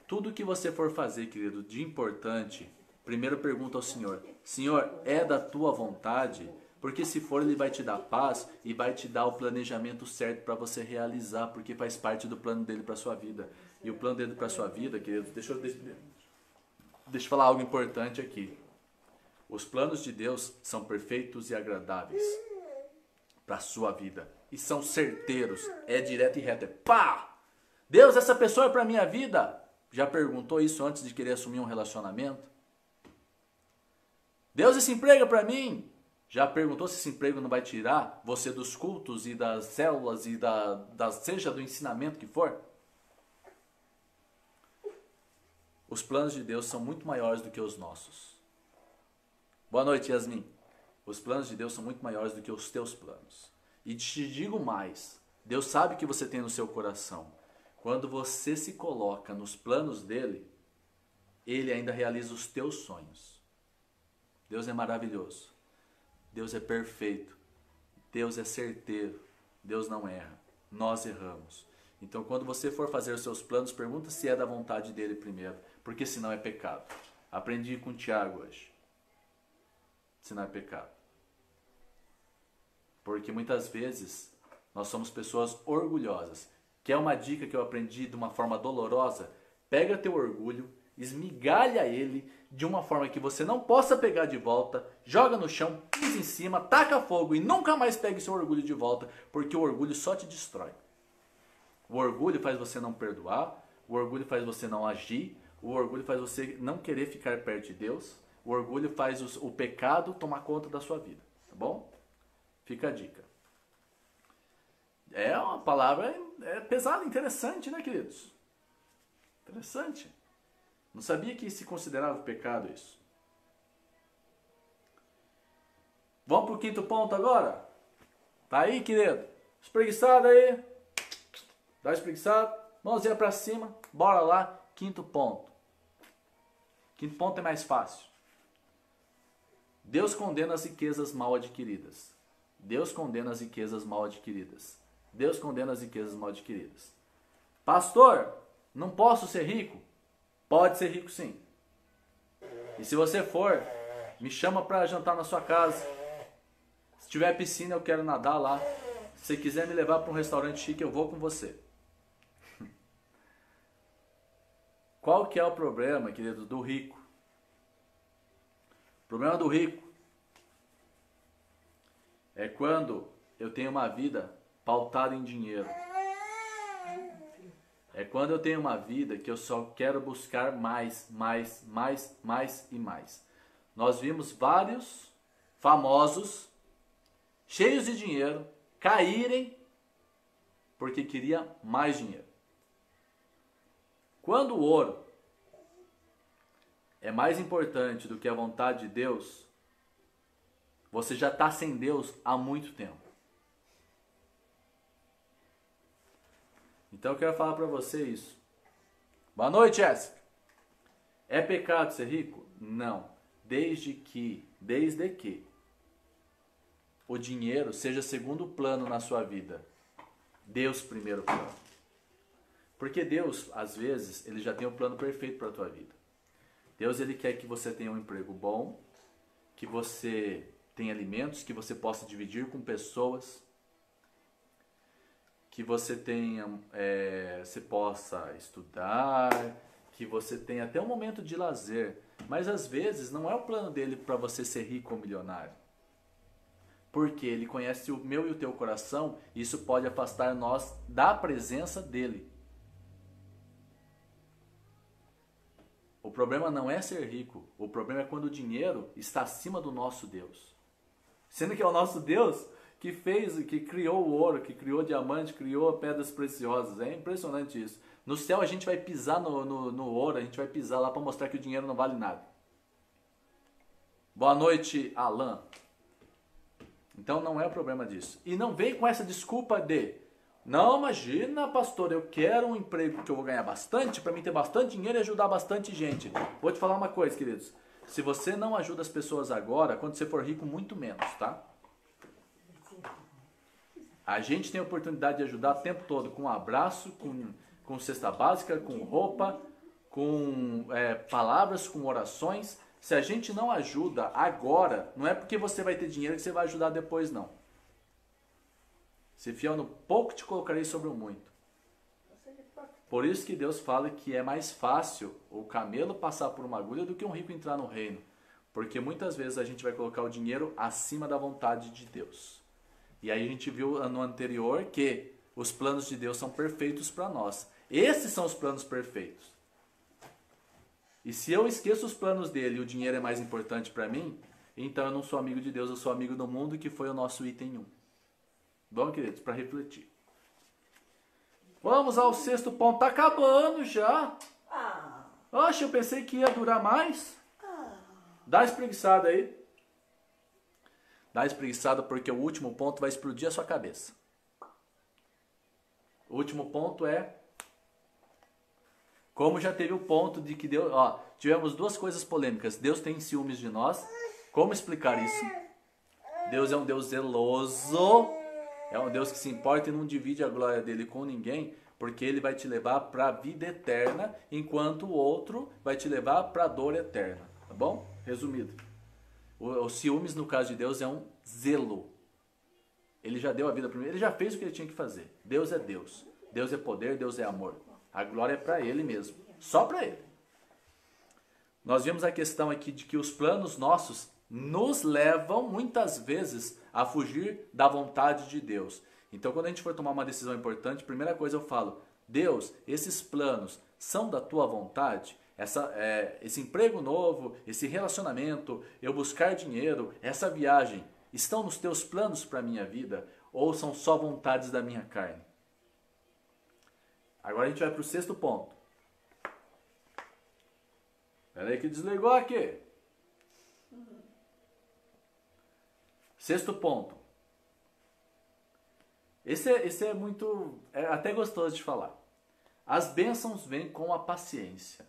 Speaker 1: Tudo que você for fazer, querido, de importante, primeiro pergunta ao Senhor: Senhor, é da tua vontade? Porque se for, Ele vai te dar paz e vai te dar o planejamento certo para você realizar, porque faz parte do plano dele para sua vida. E o plano dele para sua vida, querido, deixa eu falar algo importante aqui. Os planos de Deus são perfeitos e agradáveis para a sua vida. E são certeiros, é direto e reto. É pá! Deus, essa pessoa é para a minha vida? Já perguntou isso antes de querer assumir um relacionamento? Deus, esse emprego é para mim? Já perguntou se esse emprego não vai tirar você dos cultos e das células e seja do ensinamento que for? Os planos de Deus são muito maiores do que os nossos. Boa noite, Yasmin. Os planos de Deus são muito maiores do que os teus planos. E te digo mais, Deus sabe o que você tem no seu coração. Quando você se coloca nos planos dele, ele ainda realiza os teus sonhos. Deus é maravilhoso. Deus é perfeito. Deus é certeiro. Deus não erra. Nós erramos. Então, quando você for fazer os seus planos, pergunta se é da vontade dele primeiro, porque senão é pecado. Aprendi com o Tiago hoje. Senão é pecado. Porque muitas vezes nós somos pessoas orgulhosas. Quer uma dica que eu aprendi de uma forma dolorosa? Pega teu orgulho, esmigalha ele de uma forma que você não possa pegar de volta, joga no chão, pisa em cima, taca fogo e nunca mais pegue seu orgulho de volta, porque o orgulho só te destrói. O orgulho faz você não perdoar, o orgulho faz você não agir, o orgulho faz você não querer ficar perto de Deus, o orgulho faz o pecado tomar conta da sua vida, tá bom? Fica a dica. É uma palavra pesada, interessante, né, queridos? Interessante. Não sabia que se considerava pecado isso. Vamos pro quinto ponto agora? Tá aí, querido? Espreguiçado aí. Dá espreguiçado. Mãozinha pra cima. Bora lá. Quinto ponto. Quinto ponto é mais fácil. Deus condena as riquezas mal adquiridas. Deus condena as riquezas mal adquiridas. Deus condena as riquezas mal adquiridas. Pastor, não posso ser rico? Pode ser rico sim. E se você for, me chama para jantar na sua casa. Se tiver piscina, eu quero nadar lá. Se você quiser me levar para um restaurante chique, eu vou com você. Qual que é o problema, querido, do rico? O problema do rico é quando eu tenho uma vida pautada em dinheiro. É quando eu tenho uma vida que eu só quero buscar mais e mais. nós vimos vários famosos, cheios de dinheiro, caírem porque queria mais dinheiro. Quando o ouro é mais importante do que a vontade de Deus, você já está sem Deus há muito tempo. Então eu quero falar para você isso. Boa noite, Jéssica. É pecado ser rico? Não. Desde que o dinheiro seja segundo plano na sua vida. Deus primeiro plano. Porque Deus, às vezes, ele já tem o plano perfeito para a tua vida. Deus, ele quer que você tenha um emprego bom, que você tenha alimentos, que você possa dividir com pessoas, que você tenha, você possa estudar, que você tenha até um momento de lazer. Mas às vezes não é o plano dele para você ser rico ou milionário. Porque ele conhece o meu e o teu coração, e isso pode afastar nós da presença dele. O problema não é ser rico, o problema é quando o dinheiro está acima do nosso Deus. Sendo que é o nosso Deus que criou o ouro, que criou o diamante, criou pedras preciosas. É impressionante isso. No céu a gente vai pisar no ouro, a gente vai pisar lá para mostrar que o dinheiro não vale nada. Boa noite, Alan. Então não é o problema disso. E não vem com essa desculpa de: não, imagina, pastor, eu quero um emprego que eu vou ganhar bastante, para mim ter bastante dinheiro e ajudar bastante gente. Vou te falar uma coisa, queridos. Se você não ajuda as pessoas agora, quando você for rico, muito menos, tá? A gente tem a oportunidade de ajudar o tempo todo, com um abraço, com cesta básica, com roupa, com palavras, com orações. Se a gente não ajuda agora, não é porque você vai ter dinheiro que você vai ajudar depois, não. Se fiel no pouco, te colocarei sobre o muito. Por isso que Deus fala que é mais fácil o camelo passar por uma agulha do que um rico entrar no reino. Porque muitas vezes a gente vai colocar o dinheiro acima da vontade de Deus. E aí a gente viu no anterior que os planos de Deus são perfeitos para nós. Esses são os planos perfeitos. E se eu esqueço os planos dele e o dinheiro é mais importante para mim, então eu não sou amigo de Deus, eu sou amigo do mundo, que foi o nosso item 1. Bom, queridos, para refletir. Vamos ao sexto ponto. Tá acabando já. Oxe, eu pensei que ia durar mais. Dá uma espreguiçada aí. Dá uma espreguiçada porque o último ponto vai explodir a sua cabeça. O último ponto é... Como já teve o ponto de que Deus... tivemos duas coisas polêmicas. Deus tem ciúmes de nós. Como explicar isso? Deus é um Deus zeloso. É um Deus que se importa e não divide a glória dele com ninguém, porque ele vai te levar para a vida eterna, enquanto o outro vai te levar para a dor eterna. Tá bom? Resumido. O ciúmes, no caso de Deus, é um zelo. Ele já deu a vida primeiro, ele já fez o que ele tinha que fazer. Deus é Deus. Deus é poder, Deus é amor. A glória é para ele mesmo. Só para ele. Nós vimos a questão aqui de que os planos nossos nos levam muitas vezes a fugir da vontade de Deus. Então, quando a gente for tomar uma decisão importante, primeira coisa eu falo: Deus, esses planos são da tua vontade? Esse emprego novo, esse relacionamento, eu buscar dinheiro, essa viagem, estão nos teus planos para a minha vida? Ou são só vontades da minha carne? Agora a gente vai para o sexto ponto. Espera aí que desligou aqui. Sexto ponto. Esse é muito... É até gostoso de falar. As bênçãos vêm com a paciência.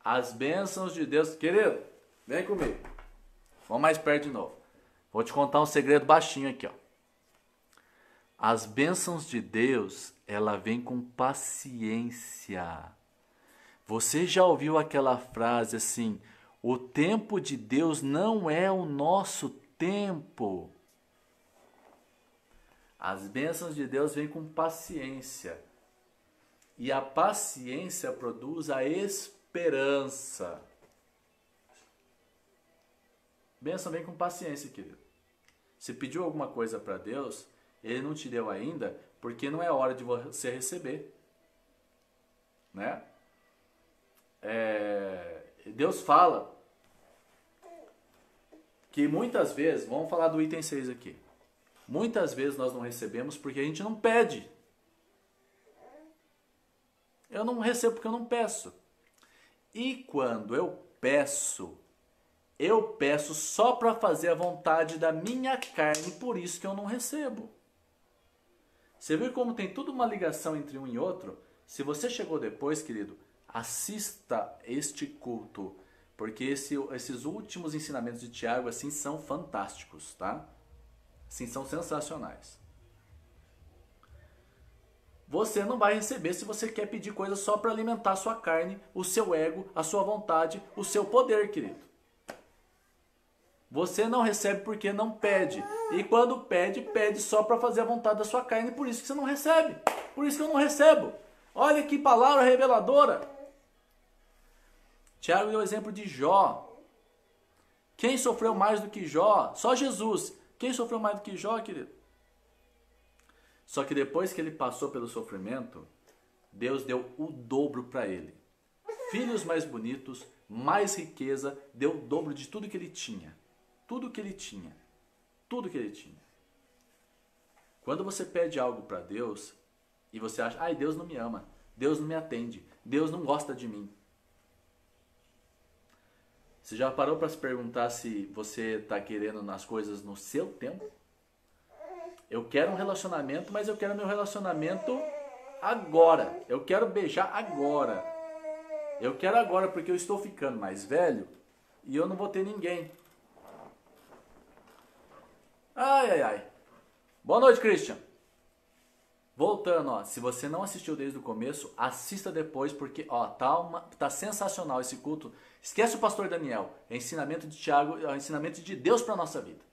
Speaker 1: As bênçãos de Deus... Querido, vem comigo. Vamos mais perto de novo. Vou te contar um segredo baixinho aqui, ó. As bênçãos de Deus, ela vem com paciência. Você já ouviu aquela frase assim: o tempo de Deus não é o nosso tempo. As bênçãos de Deus vêm com paciência. E a paciência produz a esperança. Bênção vem com paciência, querido. Se pediu alguma coisa para Deus, Ele não te deu ainda, porque não é hora de você receber. Né? Deus fala que muitas vezes, vamos falar do item 6 aqui. Muitas vezes nós não recebemos porque a gente não pede. Eu não recebo porque eu não peço. E quando eu peço só para fazer a vontade da minha carne, por isso que eu não recebo. Você viu como tem tudo uma ligação entre um e outro? Se você chegou depois, querido, assista este culto, porque esses últimos ensinamentos de Tiago assim são fantásticos, tá? Assim, são sensacionais. Você não vai receber se você quer pedir coisas só para alimentar a sua carne, o seu ego, a sua vontade, o seu poder, querido. Você não recebe porque não pede. E quando pede, pede só para fazer a vontade da sua carne, por isso que você não recebe. Por isso que eu não recebo. Olha que palavra reveladora. Tiago deu o exemplo de Jó. Quem sofreu mais do que Jó? Só Jesus. Quem sofreu mais do que Jó, querido? Só que depois que ele passou pelo sofrimento, Deus deu o dobro para ele. Filhos mais bonitos, mais riqueza, deu o dobro de tudo que ele tinha. Tudo que ele tinha. Tudo que ele tinha. Quando você pede algo para Deus e você acha, ai, Deus não me ama, Deus não me atende, Deus não gosta de mim. Você já parou para se perguntar se você está querendo nas coisas no seu tempo? Eu quero um relacionamento, mas eu quero meu relacionamento agora. Eu quero beijar agora. Eu quero agora porque eu estou ficando mais velho e eu não vou ter ninguém. Ai, ai, ai. Boa noite, Christian. Voltando, ó, se você não assistiu desde o começo, assista depois, porque ó, tá sensacional esse culto. Esquece o pastor Daniel, é ensinamento de Tiago, é ensinamento de Deus para a nossa vida.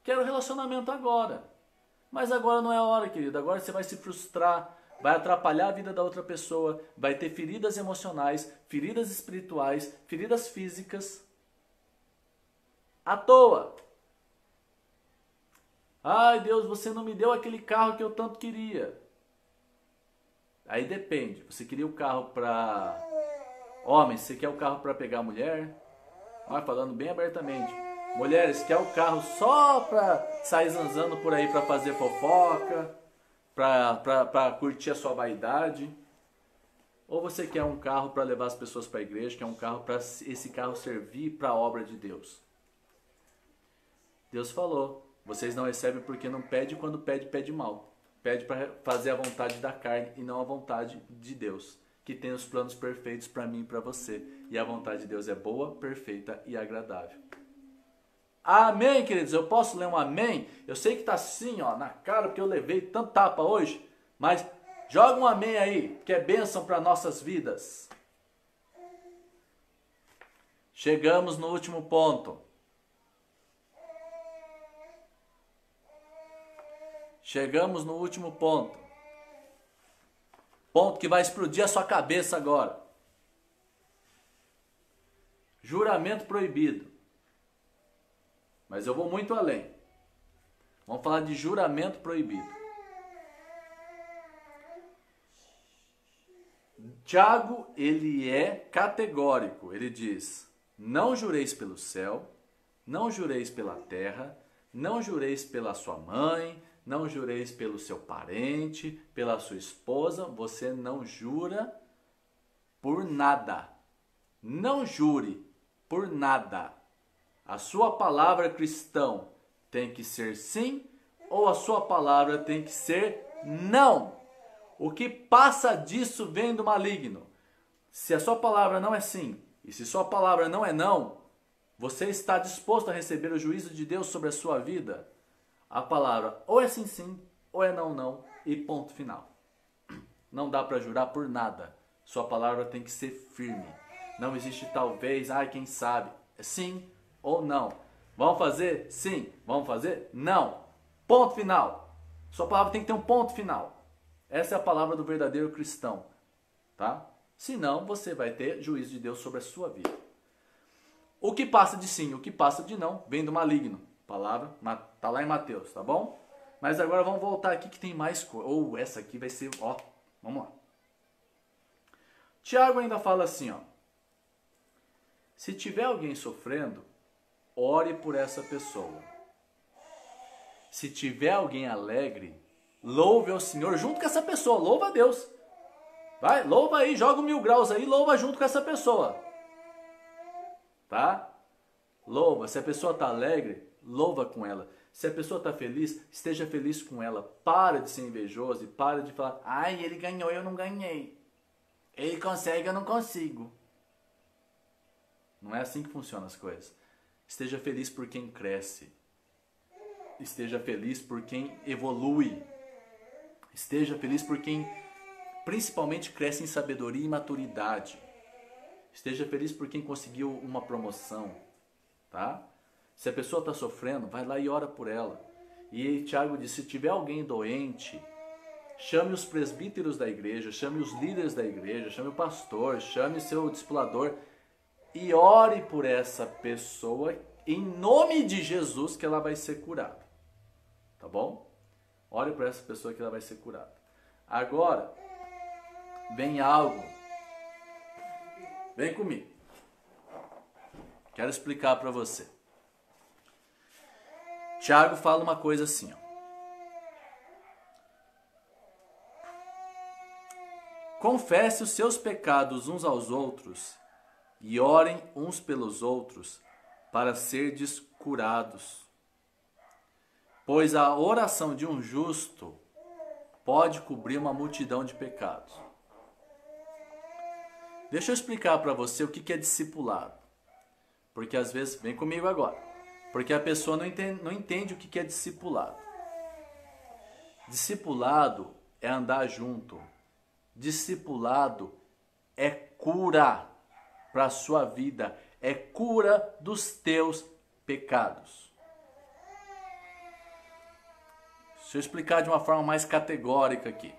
Speaker 1: Quero relacionamento agora. Mas agora não é a hora, querido. Agora você vai se frustrar, vai atrapalhar a vida da outra pessoa, vai ter feridas emocionais, feridas espirituais, feridas físicas. À toa. Ai, Deus, você não me deu aquele carro que eu tanto queria. Aí depende. Você queria o carro para homens, você quer o carro para pegar a mulher? Olha, falando bem abertamente. Mulheres, quer o carro só para sair zanzando por aí, para fazer fofoca, para curtir a sua vaidade? Ou você quer um carro para levar as pessoas para a igreja, quer um carro para esse carro servir para a obra de Deus? Deus falou. Vocês não recebem porque não pede, quando pede, pede mal. Pede para fazer a vontade da carne e não a vontade de Deus, que tem os planos perfeitos para mim e para você. E a vontade de Deus é boa, perfeita e agradável. Amém, queridos? Eu posso ler um amém? Eu sei que tá assim, ó, na cara, porque eu levei tanto tapa hoje, mas joga um amém aí, que é bênção para nossas vidas. Chegamos no último ponto. Chegamos no último ponto. Ponto que vai explodir a sua cabeça agora. Juramento proibido. Mas eu vou muito além. Vamos falar de juramento proibido. Tiago, ele é categórico. Ele diz: não jureis pelo céu, não jureis pela terra, não jureis pela sua mãe, não jureis pelo seu parente, pela sua esposa. Você não jura por nada. Não jure por nada. A sua palavra, cristão, tem que ser sim, ou a sua palavra tem que ser não. O que passa disso vem do maligno. Se a sua palavra não é sim, e se sua palavra não é não, você está disposto a receber o juízo de Deus sobre a sua vida? A palavra ou é sim, sim, ou é não, não, e ponto final. Não dá para jurar por nada. Sua palavra tem que ser firme. Não existe talvez, quem sabe. É sim ou não. Vamos fazer? Sim. Vamos fazer? Não. Ponto final. Sua palavra tem que ter um ponto final. Essa é a palavra do verdadeiro cristão. Tá? Senão você vai ter juízo de Deus sobre a sua vida. O que passa de sim, o que passa de não, vem do maligno. Palavra, tá lá em Mateus, tá bom? Mas agora vamos voltar aqui que tem mais coisa. Essa aqui vai ser, vamos lá. Tiago ainda fala assim, Se tiver alguém sofrendo, ore por essa pessoa. Se tiver alguém alegre, louve ao Senhor junto com essa pessoa, louva a Deus. Vai, louva aí, joga 1000 graus aí, louva junto com essa pessoa. Tá? Louva, se a pessoa está alegre, louva com ela. Se a pessoa está feliz, esteja feliz com ela. Para de ser invejoso e para de falar, ai, ele ganhou, eu não ganhei. Ele consegue, eu não consigo. Não é assim que funcionam as coisas. Esteja feliz por quem cresce. Esteja feliz por quem evolui. Esteja feliz por quem principalmente cresce em sabedoria e maturidade. Esteja feliz por quem conseguiu uma promoção. Tá? Se a pessoa está sofrendo, vai lá e ora por ela. E Tiago disse, se tiver alguém doente, chame os presbíteros da igreja, chame os líderes da igreja, chame o pastor, chame o seu discipulador e ore por essa pessoa em nome de Jesus que ela vai ser curada. Tá bom? Ore por essa pessoa que ela vai ser curada. Agora, vem algo. Vem comigo. Quero explicar para você. Tiago fala uma coisa assim, ó. Confesse os seus pecados uns aos outros e orem uns pelos outros para serdes curados. Pois a oração de um justo pode cobrir uma multidão de pecados. Deixa eu explicar para você o que é discipulado. Porque às vezes, vem comigo agora, porque a pessoa não entende o que é discipulado. Discipulado é andar junto. Discipulado é cura para a sua vida, é cura dos teus pecados. Deixa eu explicar de uma forma mais categórica aqui.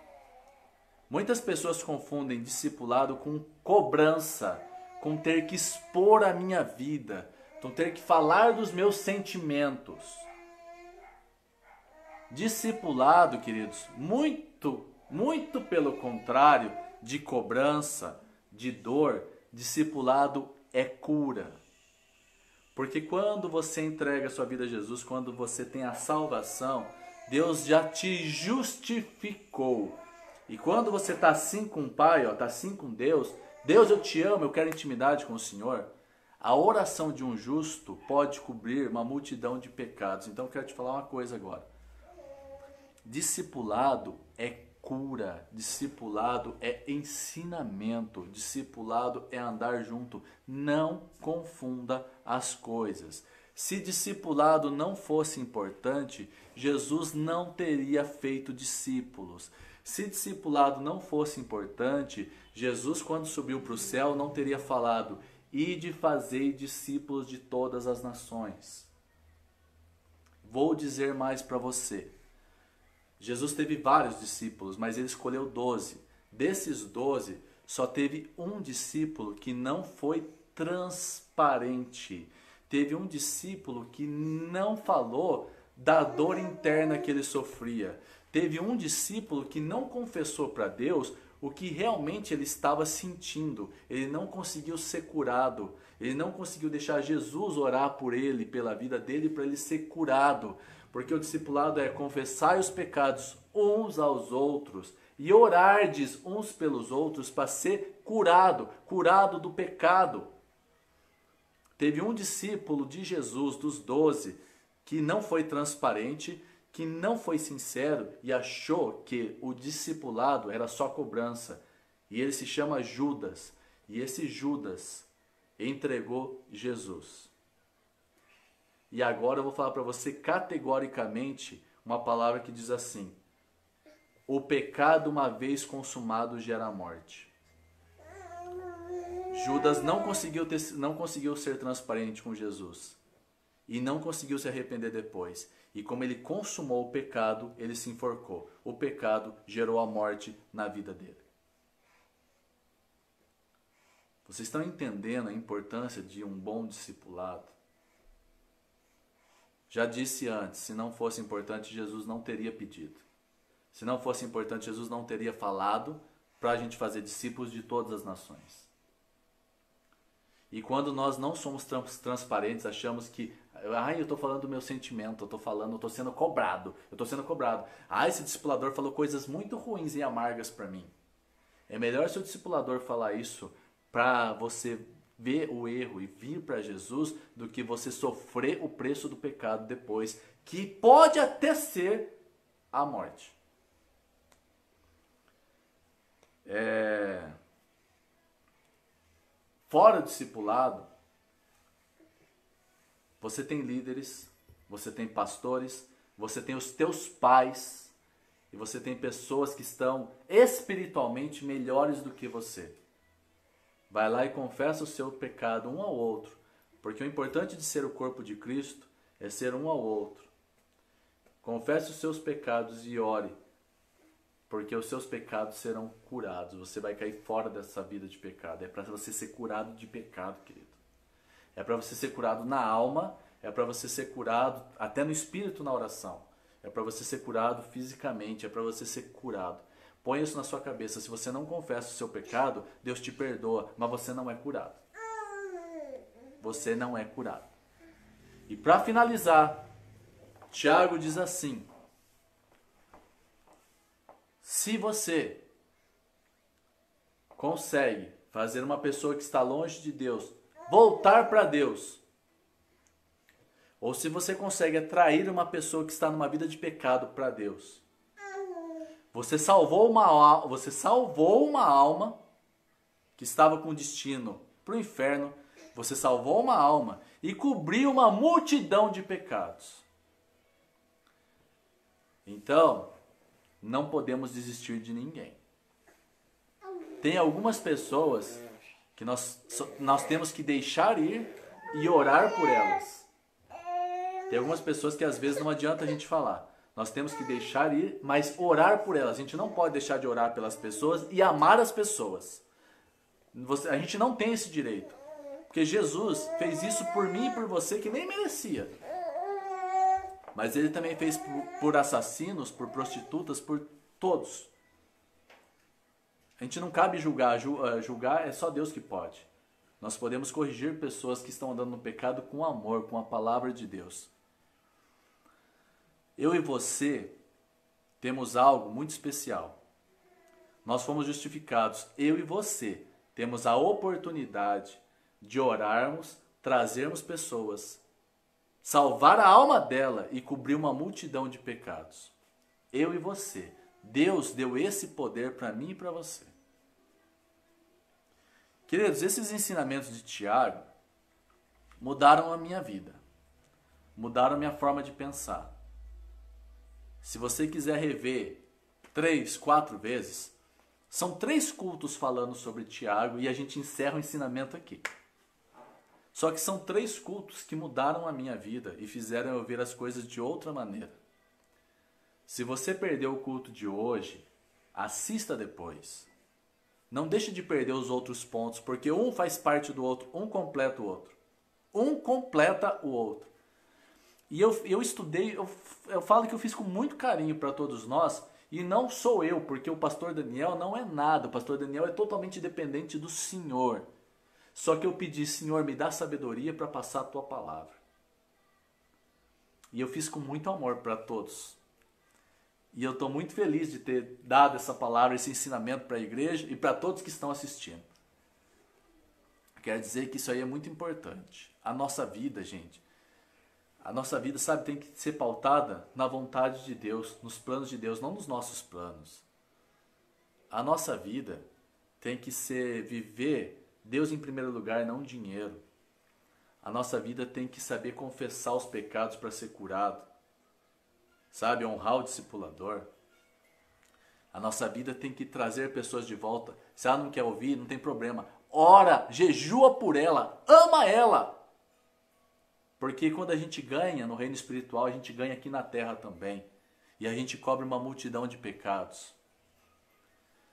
Speaker 1: Muitas pessoas confundem discipulado com cobrança, com ter que expor a minha vida, com ter que falar dos meus sentimentos. Discipulado, queridos, muito pelo contrário de cobrança, de dor, discipulado é cura. Porque quando você entrega a sua vida a Jesus, quando você tem a salvação, Deus já te justificou. E quando você está assim com o Pai, está assim com Deus, Deus, eu te amo, eu quero intimidade com o Senhor. A oração de um justo pode cobrir uma multidão de pecados. Então eu quero te falar uma coisa agora. Discipulado é cura, discipulado é ensinamento, discipulado é andar junto. Não confunda as coisas. Se discipulado não fosse importante, Jesus não teria feito discípulos. Se discipulado não fosse importante, Jesus, quando subiu para o céu, não teria falado: ide fazei discípulos de todas as nações. Vou dizer mais para você. Jesus teve vários discípulos, mas ele escolheu 12. Desses 12, só teve um discípulo que não foi transparente. Teve um discípulo que não falou da dor interna que ele sofria. Teve um discípulo que não confessou para Deus o que realmente ele estava sentindo. Ele não conseguiu ser curado. Ele não conseguiu deixar Jesus orar por ele, pela vida dele, para ele ser curado. Porque o discipulado é confessar os pecados uns aos outros e orardes uns pelos outros para ser curado do pecado. Teve um discípulo de Jesus, dos 12, que não foi transparente, que não foi sincero e achou que o discipulado era só cobrança. E ele se chama Judas. E esse Judas entregou Jesus. E agora eu vou falar para você categoricamente uma palavra que diz assim: o pecado uma vez consumado gera morte. Judas não conseguiu ser transparente com Jesus. E não conseguiu se arrepender depois. E como ele consumou o pecado, ele se enforcou. O pecado gerou a morte na vida dele. Vocês estão entendendo a importância de um bom discipulado? Já disse antes, se não fosse importante, Jesus não teria pedido. Se não fosse importante, Jesus não teria falado para a gente fazer discípulos de todas as nações. E quando nós não somos transparentes, achamos que, eu estou falando do meu sentimento, eu estou sendo cobrado. Esse discipulador falou coisas muito ruins e amargas para mim. É melhor se o discipulador falar isso para você ver o erro e vir para Jesus do que você sofrer o preço do pecado depois, que pode até ser a morte. Fora do discipulado, você tem líderes, você tem pastores, você tem os teus pais e você tem pessoas que estão espiritualmente melhores do que você. Vai lá e confessa o seu pecado um ao outro, porque o importante de ser o corpo de Cristo é ser um ao outro. Confesse os seus pecados e ore, porque os seus pecados serão curados. Você vai cair fora dessa vida de pecado. É para você ser curado de pecado, querido. É para você ser curado na alma, é para você ser curado até no espírito na oração. É para você ser curado fisicamente, é para você ser curado. Põe isso na sua cabeça. Se você não confessa o seu pecado, Deus te perdoa, mas você não é curado. Você não é curado. E para finalizar, Tiago diz assim: se você consegue fazer uma pessoa que está longe de Deus voltar para Deus, ou se você consegue atrair uma pessoa que está numa vida de pecado para Deus, você salvou uma alma que estava com destino para o inferno, você salvou uma alma e cobriu uma multidão de pecados. Então, não podemos desistir de ninguém. Tem algumas pessoas que nós temos que deixar ir e orar por elas. Tem algumas pessoas que às vezes não adianta a gente falar. Nós temos que deixar ir, mas orar por elas. A gente não pode deixar de orar pelas pessoas e amar as pessoas. A gente não tem esse direito. Porque Jesus fez isso por mim e por você que nem merecia. Mas ele também fez por assassinos, por prostitutas, por todos. A gente não cabe julgar. Julgar é só Deus que pode. Nós podemos corrigir pessoas que estão andando no pecado com amor, com a palavra de Deus. Eu e você temos algo muito especial. Nós fomos justificados. Eu e você temos a oportunidade de orarmos, trazermos pessoas, salvar a alma dela e cobrir uma multidão de pecados. Eu e você. Deus deu esse poder para mim e para você. Queridos, esses ensinamentos de Tiago mudaram a minha vida. Mudaram a minha forma de pensar. Se você quiser rever 3, 4 vezes, são 3 cultos falando sobre Tiago e a gente encerra o ensinamento aqui. Só que são 3 cultos que mudaram a minha vida e fizeram eu ver as coisas de outra maneira. Se você perdeu o culto de hoje, assista depois. Não deixe de perder os outros pontos, porque um faz parte do outro, um completa o outro. Um completa o outro. E eu estudei, eu falo que eu fiz com muito carinho para todos nós, e não sou eu, porque o pastor Daniel não é nada. O pastor Daniel é totalmente dependente do Senhor. Só que eu pedi: Senhor, me dá sabedoria para passar a tua palavra. E eu fiz com muito amor para todos. E eu estou muito feliz de ter dado essa palavra, esse ensinamento para a igreja e para todos que estão assistindo. Quero dizer que isso aí é muito importante. A nossa vida, gente, a nossa vida, sabe, tem que ser pautada na vontade de Deus, nos planos de Deus, não nos nossos planos. A nossa vida tem que ser viver Deus em primeiro lugar, não dinheiro. A nossa vida tem que saber confessar os pecados para ser curado. Sabe, honrar o discipulador. A nossa vida tem que trazer pessoas de volta. Se ela não quer ouvir, não tem problema. Ora, jejua por ela, ama ela. Porque quando a gente ganha no reino espiritual, a gente ganha aqui na terra também. E a gente cobre uma multidão de pecados.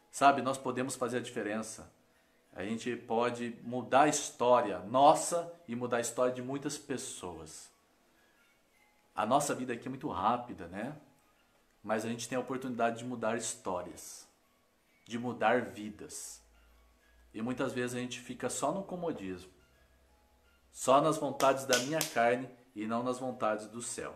Speaker 1: Sabe, nós podemos fazer a diferença. A gente pode mudar a história nossa e mudar a história de muitas pessoas. A nossa vida aqui é muito rápida, né? Mas a gente tem a oportunidade de mudar histórias, de mudar vidas. E muitas vezes a gente fica só no comodismo. só nas vontades da minha carne e não nas vontades do céu.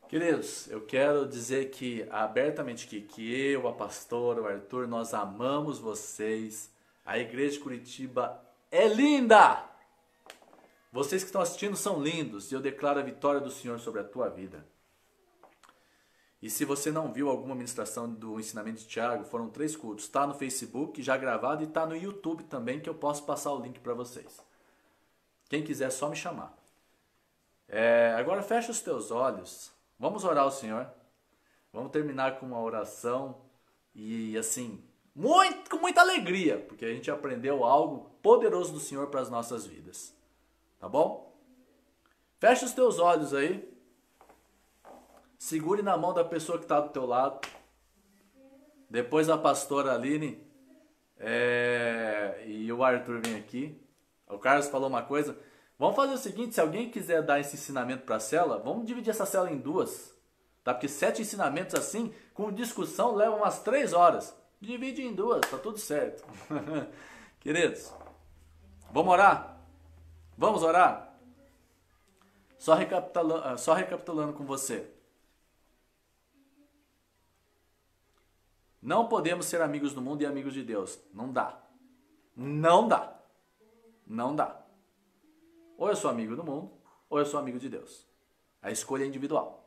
Speaker 1: Queridos, eu quero dizer que abertamente que eu, a pastora, o Arthur, nós amamos vocês. A igreja de Curitiba é linda! Vocês que estão assistindo são lindos e eu declaro a vitória do Senhor sobre a tua vida. E se você não viu alguma ministração do ensinamento de Tiago, foram 3 cultos. Está no Facebook, já gravado, e está no YouTube também, que eu posso passar o link para vocês. Quem quiser, é só me chamar. Agora fecha os teus olhos. Vamos orar ao Senhor. Vamos terminar com uma oração e assim, com muita alegria, porque a gente aprendeu algo poderoso do Senhor para as nossas vidas. Tá bom? Fecha os teus olhos aí. Segure na mão da pessoa que está do teu lado. Depois a pastora Aline e o Arthur vem aqui. O Carlos falou uma coisa. Vamos fazer o seguinte, se alguém quiser dar esse ensinamento para a cela, vamos dividir essa cela em 2. Tá? Porque 7 ensinamentos assim, com discussão, levam umas 3 horas. Divide em 2, tá tudo certo. Queridos, vamos orar? Vamos orar? Só recapitulando com você. Não podemos ser amigos do mundo e amigos de Deus. Não dá. Não dá. Não dá. Ou eu sou amigo do mundo, ou eu sou amigo de Deus. A escolha é individual.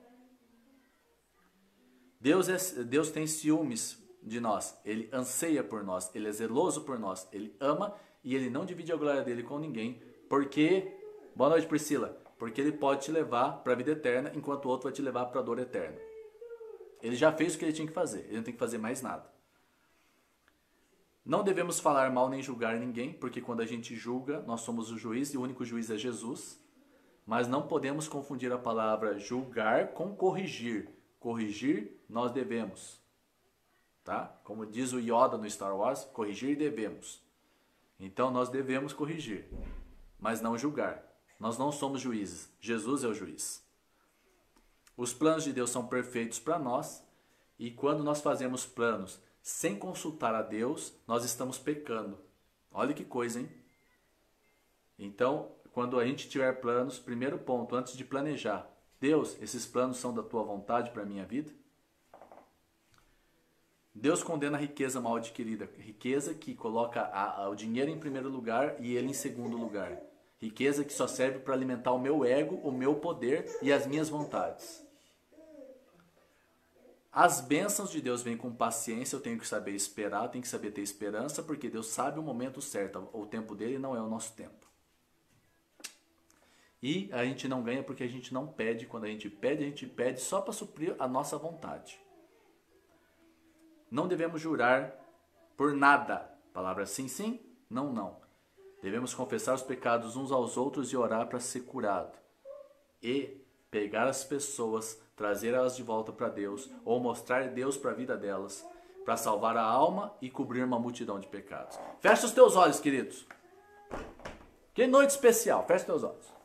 Speaker 1: Deus tem ciúmes de nós. Ele anseia por nós. Ele é zeloso por nós. Ele ama e ele não divide a glória dele com ninguém. Porque, boa noite Priscila, porque ele pode te levar para a vida eterna, enquanto o outro vai te levar para a dor eterna. Ele já fez o que ele tinha que fazer. Ele não tem que fazer mais nada. Não devemos falar mal nem julgar ninguém, porque quando a gente julga, nós somos o juiz e o único juiz é Jesus. Mas não podemos confundir a palavra julgar com corrigir. Corrigir, nós devemos. Tá? Como diz o Yoda no Star Wars, corrigir devemos. Então nós devemos corrigir, mas não julgar. Nós não somos juízes. Jesus é o juiz. Os planos de Deus são perfeitos para nós. E quando nós fazemos planos sem consultar a Deus, nós estamos pecando. Olha que coisa, hein? Então, quando a gente tiver planos, primeiro ponto, antes de planejar, Deus, esses planos são da tua vontade para a minha vida? Deus condena a riqueza mal adquirida, riqueza que coloca o dinheiro em primeiro lugar e ele em segundo lugar. Riqueza que só serve para alimentar o meu ego, o meu poder e as minhas vontades. As bênçãos de Deus vêm com paciência, eu tenho que saber esperar, eu tenho que saber ter esperança, porque Deus sabe o momento certo, o tempo dele não é o nosso tempo. E a gente não ganha porque a gente não pede, quando a gente pede só para suprir a nossa vontade. Não devemos jurar por nada, palavra sim, sim, não, não. Devemos confessar os pecados uns aos outros e orar para ser curado. E pegar as pessoas, trazer elas de volta para Deus, ou mostrar Deus para a vida delas, para salvar a alma e cobrir uma multidão de pecados. Fecha os teus olhos, queridos. Que noite especial, fecha os teus olhos.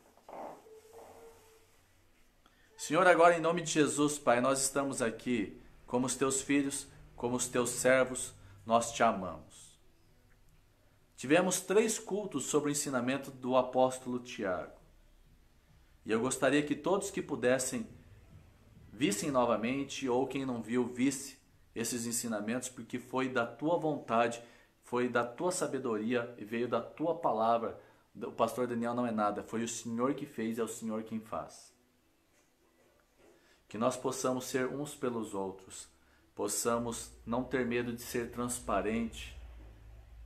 Speaker 1: Senhor, agora em nome de Jesus, Pai, nós estamos aqui como os teus filhos, como os teus servos, nós te amamos. Tivemos 3 cultos sobre o ensinamento do apóstolo Tiago. E eu gostaria que todos que pudessem vissem novamente, ou quem não viu, visse esses ensinamentos, porque foi da tua vontade, foi da tua sabedoria e veio da tua palavra. O pastor Daniel não é nada, foi o Senhor que fez, é o Senhor quem faz. Que nós possamos ser uns pelos outros, possamos não ter medo de ser transparente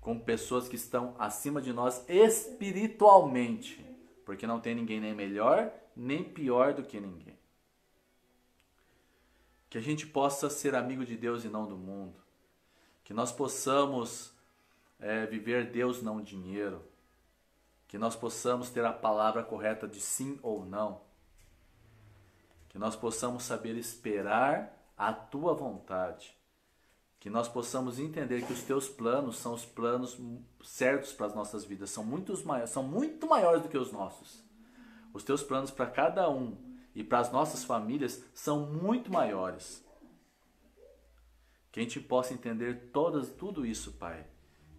Speaker 1: com pessoas que estão acima de nós espiritualmente, porque não tem ninguém nem melhor, nem pior do que ninguém. Que a gente possa ser amigo de Deus e não do mundo. Que nós possamos viver Deus, não dinheiro. Que nós possamos ter a palavra correta de sim ou não. Que nós possamos saber esperar a tua vontade. Que nós possamos entender que os teus planos são os planos certos para as nossas vidas. São muito maiores do que os nossos. Os teus planos para cada um e para as nossas famílias são muito maiores. Que a gente possa entender tudo isso, Pai.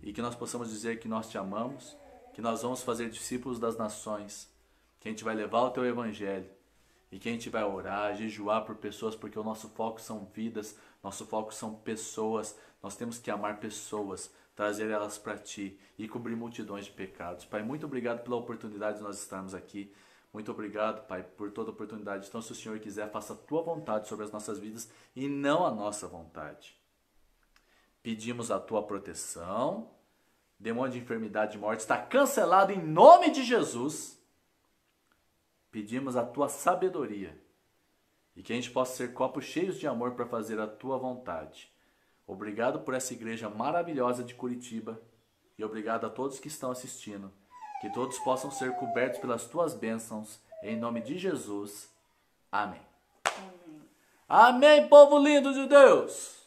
Speaker 1: E que nós possamos dizer que nós te amamos, que nós vamos fazer discípulos das nações, que a gente vai levar o teu evangelho e que a gente vai orar, jejuar por pessoas, porque o nosso foco são vidas, nosso foco são pessoas, nós temos que amar pessoas, trazer elas para ti e cobrir multidões de pecados. Pai, muito obrigado pela oportunidade de nós estarmos aqui. Muito obrigado, Pai, por toda a oportunidade. Então, se o Senhor quiser, faça a tua vontade sobre as nossas vidas e não a nossa vontade. Pedimos a tua proteção. Demônio de enfermidade e morte está cancelado em nome de Jesus. Pedimos a tua sabedoria e que a gente possa ser copos cheios de amor para fazer a tua vontade. Obrigado por essa igreja maravilhosa de Curitiba e obrigado a todos que estão assistindo. Que todos possam ser cobertos pelas tuas bênçãos. Em nome de Jesus. Amém. Amém, povo lindo de Deus.